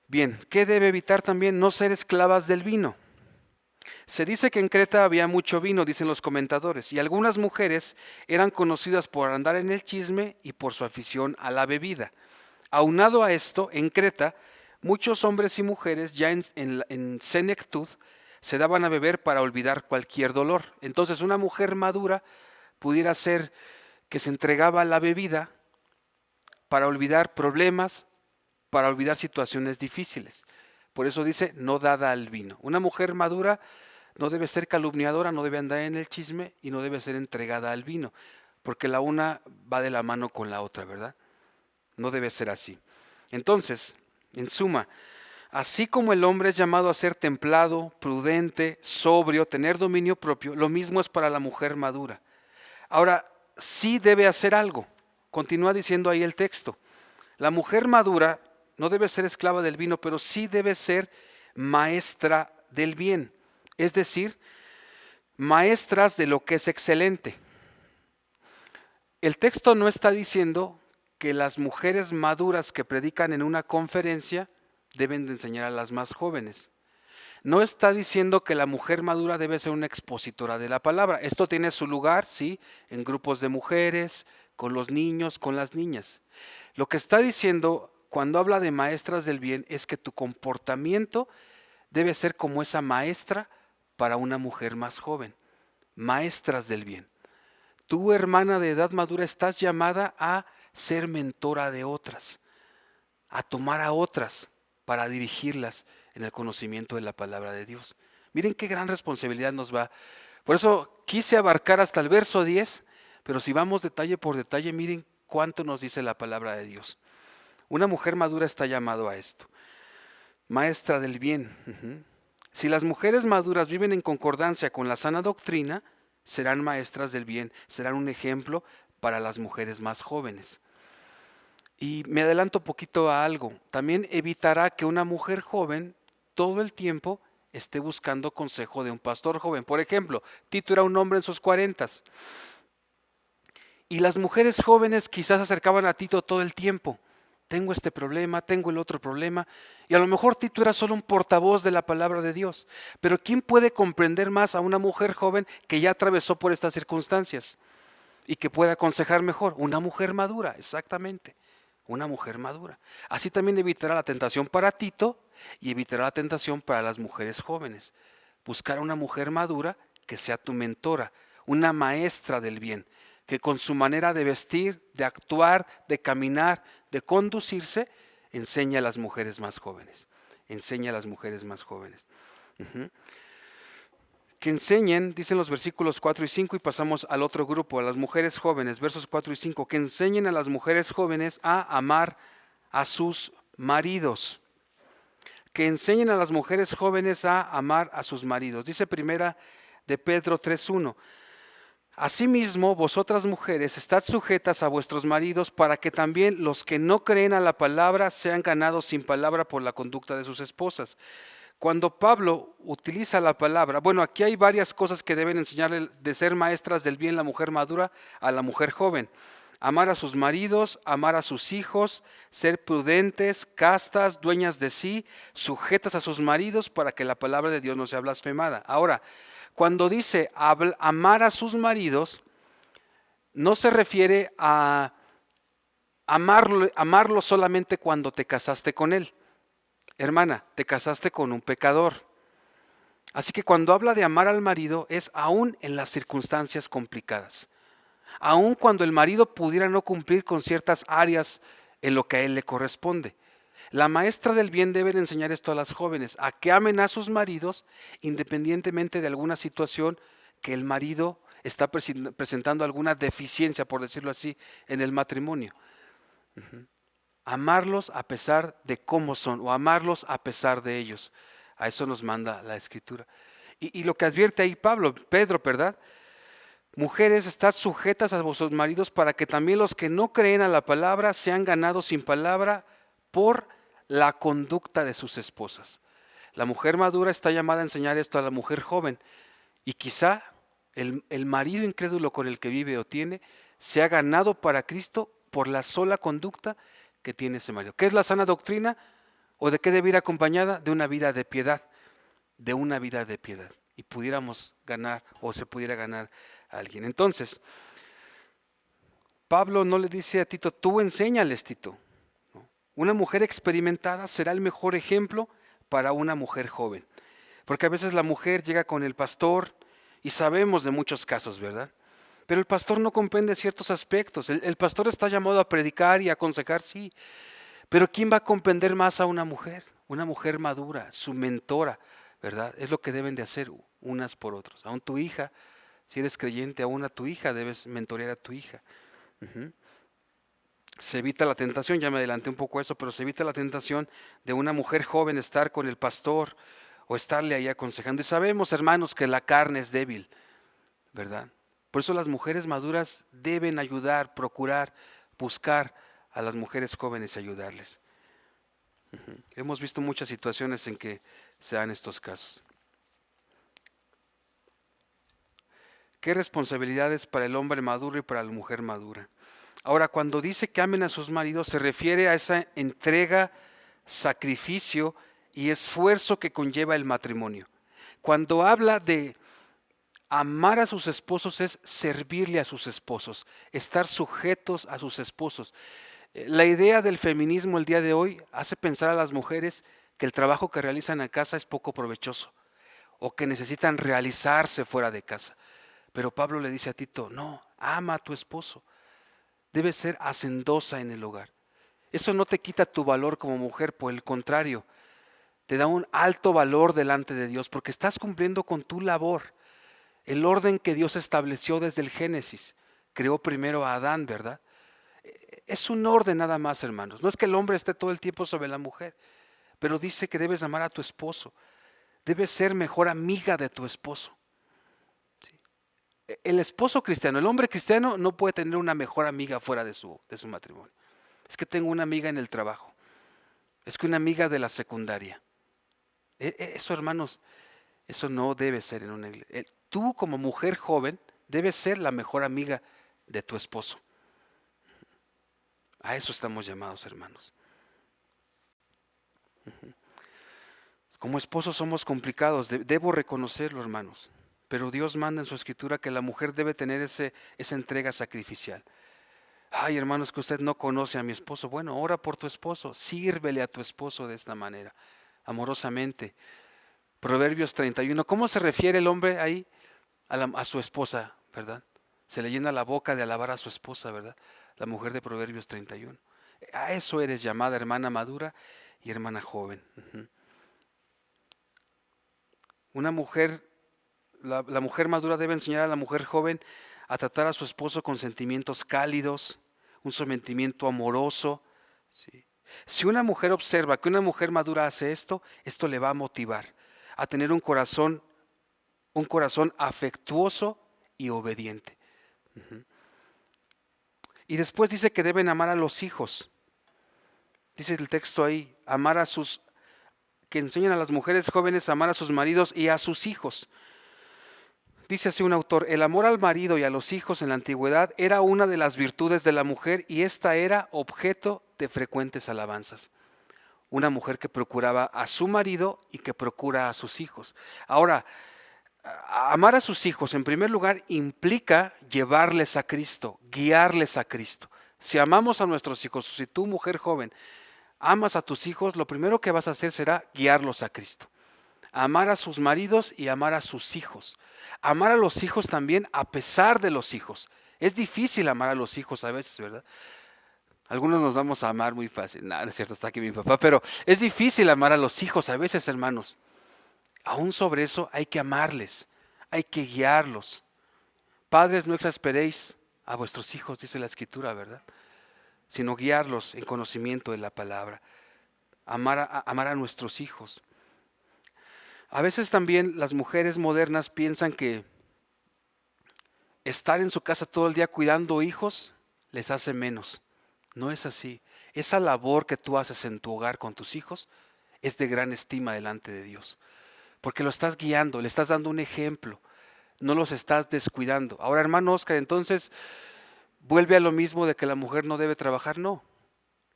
Bien, ¿qué debe evitar también? No ser esclavas del vino. Se dice que en Creta había mucho vino, dicen los comentadores, y algunas mujeres eran conocidas por andar en el chisme y por su afición a la bebida. Aunado a esto, en Creta, muchos hombres y mujeres ya en senectud se daban a beber para olvidar cualquier dolor. Entonces, una mujer madura pudiera ser que se entregaba a la bebida para olvidar problemas, para olvidar situaciones difíciles. Por eso dice, no dada al vino. Una mujer madura no debe ser calumniadora, no debe andar en el chisme y no debe ser entregada al vino, porque la una va de la mano con la otra, ¿verdad? No debe ser así. Entonces, en suma, así como el hombre es llamado a ser templado, prudente, sobrio, tener dominio propio, lo mismo es para la mujer madura. Ahora, sí debe hacer algo. Continúa diciendo ahí el texto. La mujer madura no debe ser esclava del vino, pero sí debe ser maestra del bien. Es decir, maestras de lo que es excelente. El texto no está diciendo que las mujeres maduras que predican en una conferencia deben de enseñar a las más jóvenes. No está diciendo que la mujer madura debe ser una expositora de la palabra. Esto tiene su lugar, sí, en grupos de mujeres, con los niños, con las niñas. Lo que está diciendo cuando habla de maestras del bien es que tu comportamiento debe ser como esa maestra para una mujer más joven. Maestras del bien. Tú, hermana de edad madura, estás llamada a ser mentora de otras, a tomar a otras para dirigirlas en el conocimiento de la palabra de Dios. Miren qué gran responsabilidad nos va. Por eso quise abarcar hasta el verso 10, pero si vamos detalle por detalle, miren cuánto nos dice la palabra de Dios. Una mujer madura está llamado a esto. Maestra del bien. Si las mujeres maduras viven en concordancia con la sana doctrina, serán maestras del bien, serán un ejemplo para las mujeres más jóvenes. Y me adelanto poquito a algo, también evitará que una mujer joven todo el tiempo esté buscando consejo de un pastor joven. Por ejemplo, Tito era un hombre en sus 40s y las mujeres jóvenes quizás se acercaban a Tito todo el tiempo. Tengo este problema, tengo el otro problema. Y a lo mejor Tito era solo un portavoz de la palabra de Dios. Pero ¿quién puede comprender más a una mujer joven que ya atravesó por estas circunstancias y que pueda aconsejar mejor? Una mujer madura, exactamente. Una mujer madura. Así también evitará la tentación para Tito y evitará la tentación para las mujeres jóvenes. Buscar a una mujer madura que sea tu mentora, una maestra del bien, que con su manera de vestir, de actuar, de caminar, de conducirse, enseña a las mujeres más jóvenes. Enseña a las mujeres más jóvenes. Que enseñen, dicen los versículos 4 y 5, y pasamos al otro grupo, a las mujeres jóvenes, versos 4 y 5, que enseñen a las mujeres jóvenes a amar a sus maridos. Que enseñen a las mujeres jóvenes a amar a sus maridos. Dice primera de Pedro 3:1. Asimismo, vosotras mujeres, estad sujetas a vuestros maridos para que también los que no creen a la palabra sean ganados sin palabra por la conducta de sus esposas. Cuando Pablo utiliza la palabra, bueno, aquí hay varias cosas que deben enseñarle de ser maestras del bien la mujer madura a la mujer joven. Amar a sus maridos, amar a sus hijos, ser prudentes, castas, dueñas de sí, sujetas a sus maridos para que la palabra de Dios no sea blasfemada. Ahora, cuando dice amar a sus maridos, no se refiere a amarlo solamente cuando te casaste con él. Hermana, te casaste con un pecador. Así que cuando habla de amar al marido es aún en las circunstancias complicadas. Aún cuando el marido pudiera no cumplir con ciertas áreas en lo que a él le corresponde. La maestra del bien debe de enseñar esto a las jóvenes, a que amen a sus maridos independientemente de alguna situación que el marido está presentando alguna deficiencia, por decirlo así, en el matrimonio. Amarlos a pesar de cómo son o amarlos a pesar de ellos. A eso nos manda la Escritura. Y lo que advierte ahí Pedro, ¿verdad? Mujeres, estad sujetas a vuestros maridos para que también los que no creen a la palabra sean ganados sin palabra por la conducta de sus esposas. La mujer madura está llamada a enseñar esto a la mujer joven y quizá el marido incrédulo con el que vive o tiene sea ganado para Cristo por la sola conducta que tiene ese marido. ¿Qué es la sana doctrina? ¿O de qué debe ir acompañada? De una vida de piedad, de una vida de piedad. Y pudiéramos ganar o se pudiera ganar a alguien. Entonces, Pablo no le dice a Tito, tú enséñales, Tito. ¿No? Una mujer experimentada será el mejor ejemplo para una mujer joven. Porque a veces la mujer llega con el pastor y sabemos de muchos casos, ¿verdad? Pero el pastor no comprende ciertos aspectos. El pastor está llamado a predicar y a aconsejar, sí. Pero ¿quién va a comprender más a una mujer? Una mujer madura, su mentora, ¿verdad? Es lo que deben de hacer unas por otras. Aún tu hija, si eres creyente, aún a tu hija debes mentorear a tu hija. Uh-huh. Se evita la tentación, ya me adelanté un poco a eso, pero se evita la tentación de una mujer joven estar con el pastor o estarle ahí aconsejando. Y sabemos, hermanos, que la carne es débil, ¿verdad? Por eso las mujeres maduras deben ayudar, procurar, buscar a las mujeres jóvenes y ayudarles. Hemos visto muchas situaciones en que se dan estos casos. ¿Qué responsabilidades para el hombre maduro y para la mujer madura? Ahora, cuando dice que amen a sus maridos, se refiere a esa entrega, sacrificio y esfuerzo que conlleva el matrimonio. Cuando habla de amar a sus esposos es servirle a sus esposos, estar sujetos a sus esposos. La idea del feminismo el día de hoy hace pensar a las mujeres que el trabajo que realizan en casa es poco provechoso o que necesitan realizarse fuera de casa. Pero Pablo le dice a Tito, no, ama a tu esposo, debes ser hacendosa en el hogar. Eso no te quita tu valor como mujer, por el contrario, te da un alto valor delante de Dios porque estás cumpliendo con tu labor. El orden que Dios estableció desde el Génesis, creó primero a Adán, ¿verdad? Es un orden nada más, hermanos. No es que el hombre esté todo el tiempo sobre la mujer, pero dice que debes amar a tu esposo. Debes ser mejor amiga de tu esposo. ¿Sí? El esposo cristiano, el hombre cristiano no puede tener una mejor amiga fuera de su matrimonio. Es que tengo una amiga en el trabajo. Es que una amiga de la secundaria. Eso, hermanos, eso no debe ser en una iglesia. Tú como mujer joven debes ser la mejor amiga de tu esposo. A eso estamos llamados, hermanos. Como esposos somos complicados, debo reconocerlo, hermanos. Pero Dios manda en su escritura que la mujer debe tener esa entrega sacrificial. Ay, hermanos, que usted no conoce a mi esposo. Bueno, ora por tu esposo, sírvele a tu esposo de esta manera, amorosamente. Proverbios 31. ¿Cómo se refiere el hombre ahí a su esposa, verdad? Se le llena la boca de alabar a su esposa, ¿verdad? La mujer de Proverbios 31. A eso eres llamada, hermana madura y hermana joven. Una mujer, la mujer madura debe enseñar a la mujer joven a tratar a su esposo con sentimientos cálidos, un sometimiento amoroso. ¿Sí? Si una mujer observa que una mujer madura hace esto, esto le va a motivar a tener un corazón afectuoso y obediente. Y después dice que deben amar a los hijos. Dice el texto ahí, que enseñan a las mujeres jóvenes a amar a sus maridos y a sus hijos. Dice así un autor, el amor al marido y a los hijos en la antigüedad era una de las virtudes de la mujer y esta era objeto de frecuentes alabanzas. Una mujer que procuraba a su marido y que procura a sus hijos. Ahora, amar a sus hijos en primer lugar implica llevarles a Cristo, guiarles a Cristo. Si amamos a nuestros hijos, si tú mujer joven amas a tus hijos, lo primero que vas a hacer será guiarlos a Cristo. Amar a sus maridos y amar a sus hijos. Amar a los hijos también a pesar de los hijos. Es difícil amar a los hijos a veces, ¿verdad? Algunos nos vamos a amar muy fácil. No, no es cierto, está aquí mi papá, pero es difícil amar a los hijos a veces, hermanos. Aún sobre eso hay que amarles, hay que guiarlos. Padres, no exasperéis a vuestros hijos, dice la Escritura, ¿verdad? Sino guiarlos en conocimiento de la palabra. Amar a nuestros hijos. A veces también las mujeres modernas piensan que estar en su casa todo el día cuidando hijos les hace menos. No es así. Esa labor que tú haces en tu hogar con tus hijos es de gran estima delante de Dios, porque lo estás guiando, le estás dando un ejemplo, no los estás descuidando. Ahora, hermano Oscar, entonces vuelve a lo mismo de que la mujer no debe trabajar. No,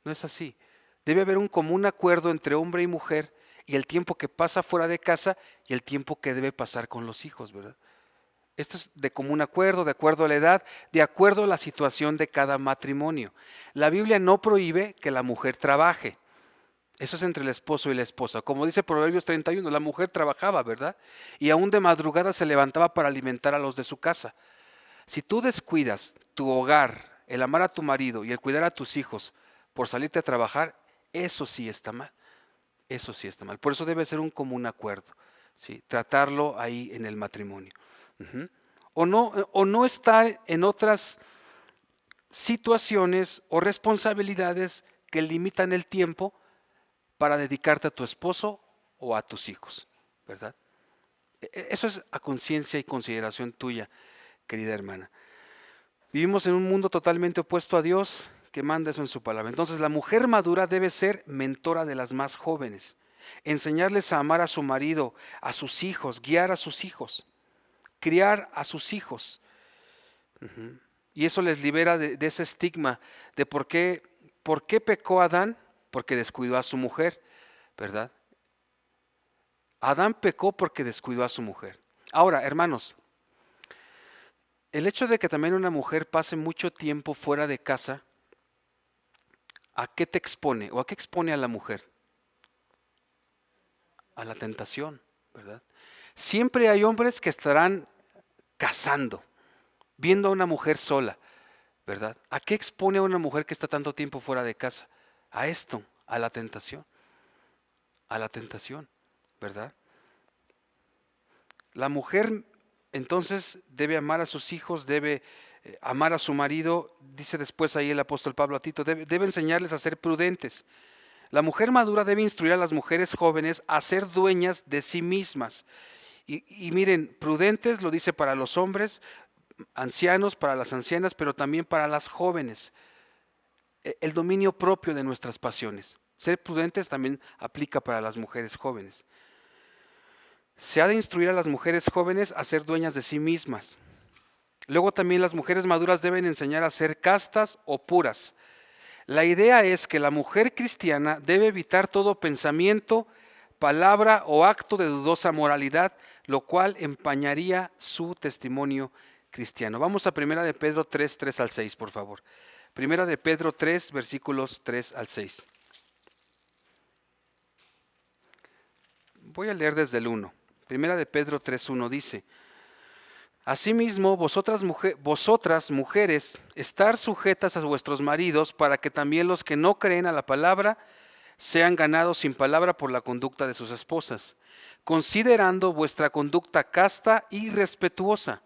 no es así. Debe haber un común acuerdo entre hombre y mujer y el tiempo que pasa fuera de casa y el tiempo que debe pasar con los hijos, ¿verdad? Esto es de común acuerdo, de acuerdo a la edad, de acuerdo a la situación de cada matrimonio. La Biblia no prohíbe que la mujer trabaje. Eso es entre el esposo y la esposa. Como dice Proverbios 31, la mujer trabajaba, ¿verdad? Y aún de madrugada se levantaba para alimentar a los de su casa. Si tú descuidas tu hogar, el amar a tu marido y el cuidar a tus hijos por salirte a trabajar, eso sí está mal. Eso sí está mal. Por eso debe ser un común acuerdo, ¿sí? Tratarlo ahí en el matrimonio. Ujú. O no estar en otras situaciones o responsabilidades que limitan el tiempo para dedicarte a tu esposo o a tus hijos, ¿verdad? Eso es a conciencia y consideración tuya, querida hermana. Vivimos en un mundo totalmente opuesto a Dios que manda eso en su palabra. Entonces la mujer madura debe ser mentora de las más jóvenes, enseñarles a amar a su marido, a sus hijos, guiar a sus hijos, criar a sus hijos. Ujú. Y eso les libera de ese estigma de por qué pecó Adán, porque descuidó a su mujer, ¿verdad? Adán pecó porque descuidó a su mujer. Ahora, hermanos, el hecho de que también una mujer pase mucho tiempo fuera de casa, ¿a qué te expone o a qué expone a la mujer? A la tentación, ¿verdad? Siempre hay hombres que estarán cazando, viendo a una mujer sola, ¿verdad? ¿A qué expone a una mujer que está tanto tiempo fuera de casa? A esto, a la tentación, ¿verdad? La mujer entonces debe amar a sus hijos, debe amar a su marido, dice después ahí el apóstol Pablo a Tito, debe enseñarles a ser prudentes. La mujer madura debe instruir a las mujeres jóvenes a ser dueñas de sí mismas. Y miren, prudentes lo dice para los hombres, ancianos, para las ancianas, pero también para las jóvenes. El dominio propio de nuestras pasiones. Ser prudentes también aplica para las mujeres jóvenes. Se ha de instruir a las mujeres jóvenes a ser dueñas de sí mismas. Luego también las mujeres maduras deben enseñar a ser castas o puras. La idea es que la mujer cristiana debe evitar todo pensamiento, palabra o acto de dudosa moralidad, lo cual empañaría su testimonio cristiano. Vamos a Primera de Pedro 3, 3 al 6, por favor. Primera de Pedro 3, versículos 3 al 6. Voy a leer desde el 1. Primera de Pedro 3, 1 dice: Asimismo, vosotras mujeres, estar sujetas a vuestros maridos, para que también los que no creen a la palabra sean ganados sin palabra por la conducta de sus esposas, considerando vuestra conducta casta y respetuosa.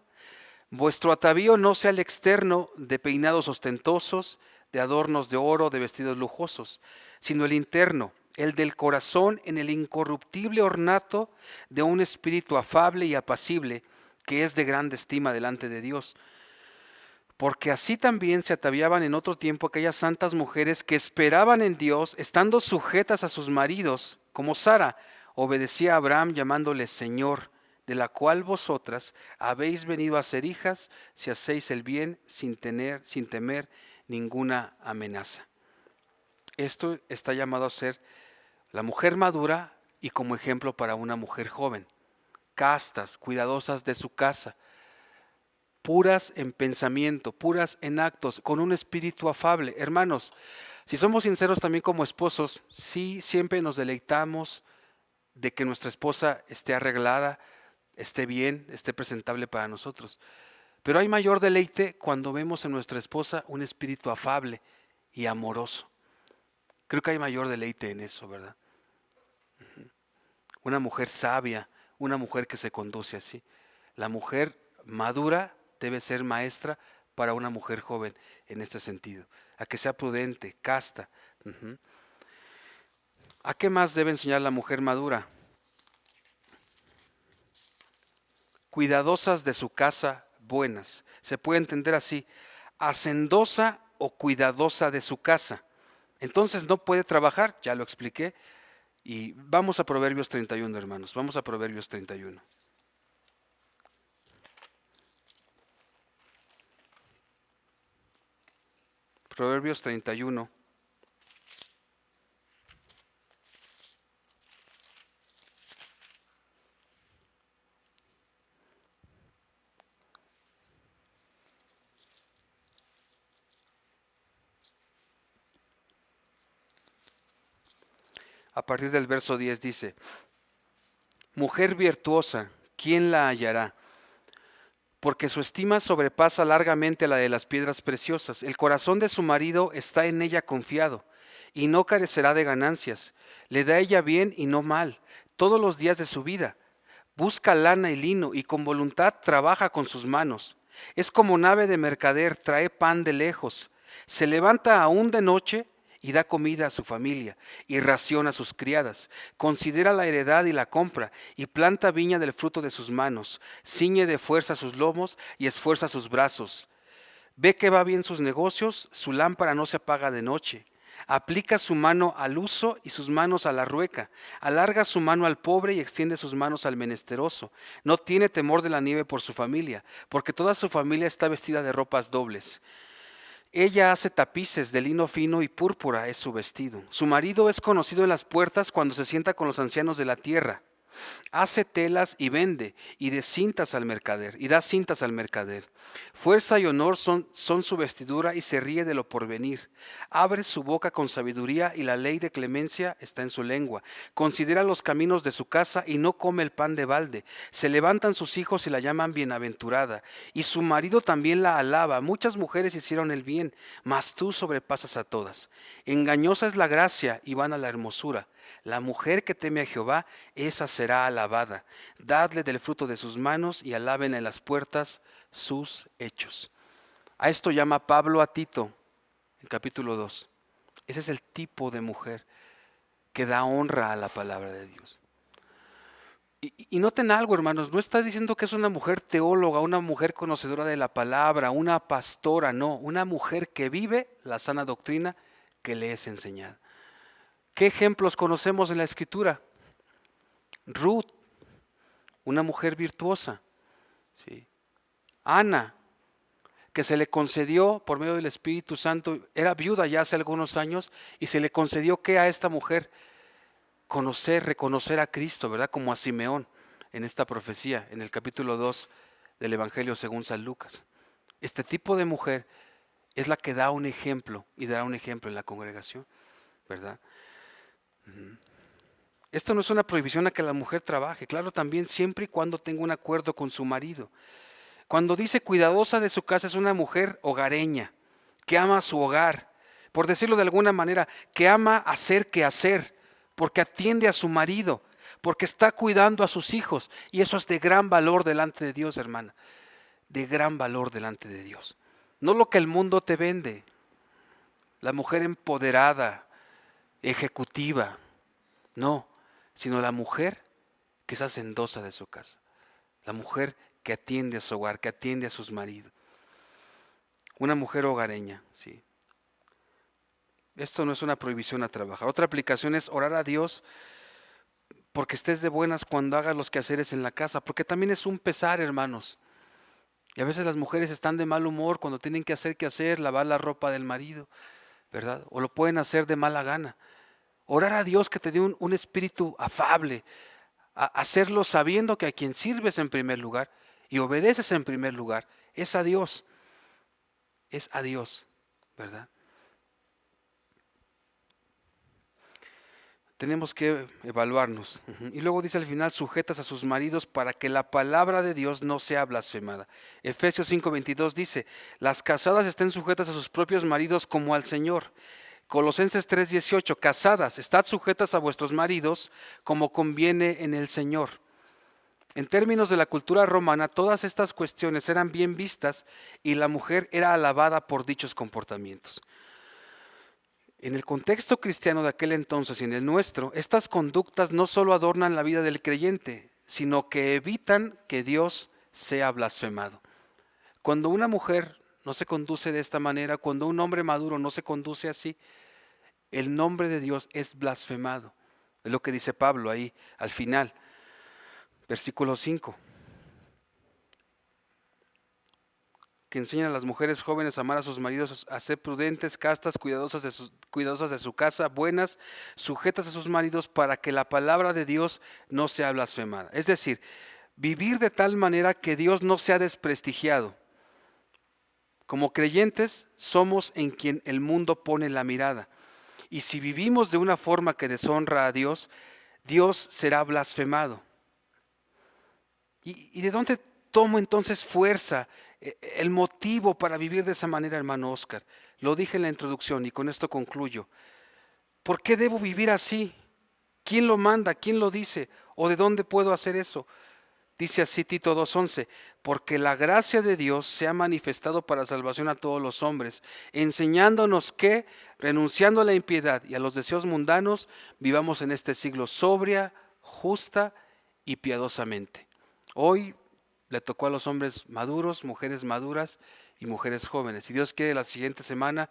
Vuestro atavío no sea el externo de peinados ostentosos, de adornos de oro, de vestidos lujosos, sino el interno, el del corazón en el incorruptible ornato de un espíritu afable y apacible, que es de grande estima delante de Dios. Porque así también se ataviaban en otro tiempo aquellas santas mujeres que esperaban en Dios, estando sujetas a sus maridos, como Sara obedecía a Abraham llamándole Señor, de la cual vosotras habéis venido a ser hijas si hacéis el bien sin temer ninguna amenaza. Esto está llamado a ser la mujer madura y como ejemplo para una mujer joven, castas, cuidadosas de su casa, puras en pensamiento, puras en actos, con un espíritu afable. Hermanos, si somos sinceros también como esposos, sí siempre nos deleitamos de que nuestra esposa esté arreglada, esté bien, esté presentable para nosotros. Pero hay mayor deleite cuando vemos en nuestra esposa un espíritu afable y amoroso. Creo que hay mayor deleite en eso, ¿verdad? Una mujer sabia, una mujer que se conduce así. La mujer madura debe ser maestra para una mujer joven en este sentido, a que sea prudente, casta. Ujú. ¿A qué más debe enseñar la mujer madura? cuidadosas de su casa, buenas. Se puede entender así, hacendosa o cuidadosa de su casa. Entonces no puede trabajar, ya lo expliqué. Y vamos a Proverbios 31, hermanos, vamos a Proverbios 31. Proverbios 31. A partir del verso 10 dice, mujer virtuosa, ¿quién la hallará? Porque su estima sobrepasa largamente la de las piedras preciosas. El corazón de su marido está en ella confiado, y no carecerá de ganancias. Le da ella bien y no mal, todos los días de su vida. Busca lana y lino, y con voluntad trabaja con sus manos. Es como nave de mercader, trae pan de lejos. Se levanta aún de noche y da comida a su familia, y ración a sus criadas. Considera la heredad y la compra, y planta viña del fruto de sus manos. Ciñe de fuerza sus lomos y esfuerza sus brazos. Ve que va bien sus negocios, su lámpara no se apaga de noche. Aplica su mano al uso y sus manos a la rueca. Alarga su mano al pobre y extiende sus manos al menesteroso. No tiene temor de la nieve por su familia, porque toda su familia está vestida de ropas dobles. Ella hace tapices de lino fino y púrpura es su vestido. Su marido es conocido en las puertas cuando se sienta con los ancianos de la tierra. Hace telas y vende, y de cintas al mercader, y da cintas al mercader. Fuerza y honor son su vestidura, y se ríe de lo porvenir. Abre su boca con sabiduría, y la ley de clemencia está en su lengua. Considera los caminos de su casa, y no come el pan de balde. Se levantan sus hijos y la llaman bienaventurada, y su marido también la alaba. Muchas mujeres hicieron el bien, mas tú sobrepasas a todas. Engañosa es la gracia, y vana la hermosura. La mujer que teme a Jehová, esa será alabada. Dadle del fruto de sus manos y alaben en las puertas sus hechos. A esto llama Pablo a Tito en capítulo 2. Ese es el tipo de mujer que da honra a la palabra de Dios. Y noten algo, hermanos, no está diciendo que es una mujer teóloga, una mujer conocedora de la palabra, una pastora, no, una mujer que vive la sana doctrina que le es enseñada. ¿Qué ejemplos conocemos en la Escritura? Ruth, una mujer virtuosa. ¿Sí? Ana, que se le concedió por medio del Espíritu Santo, era viuda ya hace algunos años, y se le concedió que a esta mujer reconocer a Cristo, ¿verdad? Como a Simeón en esta profecía, en el capítulo 2 del Evangelio según San Lucas. Este tipo de mujer es la que da un ejemplo y dará un ejemplo en la congregación, ¿verdad? Esto no es una prohibición a que la mujer trabaje, claro, también siempre y cuando tenga un acuerdo con su marido. Cuando dice cuidadosa de su casa, es una mujer hogareña, que ama su hogar, por decirlo de alguna manera, que ama hacer quehacer, porque atiende a su marido, porque está cuidando a sus hijos, y eso es de gran valor delante de Dios, hermana, de gran valor delante de Dios. No lo que el mundo te vende, la mujer empoderada, ejecutiva, no, sino la mujer que es hacendosa de su casa, la mujer que atiende a su hogar, que atiende a sus maridos. Una mujer hogareña, sí. Esto no es una prohibición a trabajar. Otra aplicación es orar a Dios porque estés de buenas cuando hagas los quehaceres en la casa, porque también es un pesar, hermanos. Y a veces las mujeres están de mal humor cuando tienen que hacer quehacer, lavar la ropa del marido, ¿verdad? O lo pueden hacer de mala gana. Orar a Dios que te dé un espíritu afable, hacerlo sabiendo que a quien sirves en primer lugar y obedeces en primer lugar es a Dios, ¿verdad? Tenemos que evaluarnos. Y luego dice al final, sujetas a sus maridos para que la palabra de Dios no sea blasfemada. Efesios 5:22 dice, las casadas estén sujetas a sus propios maridos como al Señor. Colosenses 3:18, casadas, estad sujetas a vuestros maridos como conviene en el Señor. En términos de la cultura romana, todas estas cuestiones eran bien vistas y la mujer era alabada por dichos comportamientos. En el contexto cristiano de aquel entonces y en el nuestro, estas conductas no solo adornan la vida del creyente, sino que evitan que Dios sea blasfemado. Cuando una mujer no se conduce de esta manera, cuando un hombre maduro no se conduce así, el nombre de Dios es blasfemado. Es lo que dice Pablo ahí al final, versículo 5, que enseñan a las mujeres jóvenes a amar a sus maridos, a ser prudentes, castas, cuidadosas de su casa, buenas, sujetas a sus maridos, para que la palabra de Dios no sea blasfemada. Es decir, vivir de tal manera que Dios no sea desprestigiado. Como creyentes somos en quien el mundo pone la mirada. Y si vivimos de una forma que deshonra a Dios, Dios será blasfemado. ¿Y de dónde tomo entonces fuerza, el motivo para vivir de esa manera, hermano Oscar? Lo dije en la introducción y con esto concluyo. ¿Por qué debo vivir así? ¿Quién lo manda? ¿Quién lo dice? ¿O de dónde puedo hacer eso? Dice así Tito 2:11, porque la gracia de Dios se ha manifestado para salvación a todos los hombres, enseñándonos que, renunciando a la impiedad y a los deseos mundanos, vivamos en este siglo sobria, justa y piadosamente. Hoy le tocó a los hombres maduros, mujeres maduras y mujeres jóvenes. Si Dios quiere, la siguiente semana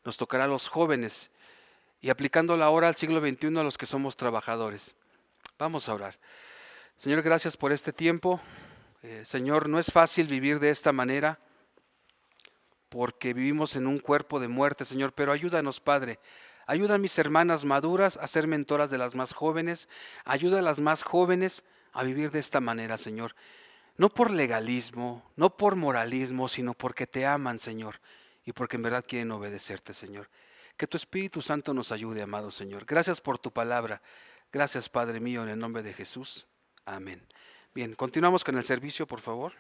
nos tocará a los jóvenes y aplicando la hora al siglo XXI a los que somos trabajadores. Vamos a orar. Señor, gracias por este tiempo. Señor, no es fácil vivir de esta manera porque vivimos en un cuerpo de muerte, Señor, pero ayúdanos, Padre. Ayuda a mis hermanas maduras a ser mentoras de las más jóvenes. Ayuda a las más jóvenes a vivir de esta manera, Señor. No por legalismo, no por moralismo, sino porque te aman, Señor, y porque en verdad quieren obedecerte, Señor. Que tu Espíritu Santo nos ayude, amado Señor. Gracias por tu palabra. Gracias, Padre mío, en el nombre de Jesús. Amén. Bien, continuamos con el servicio, por favor.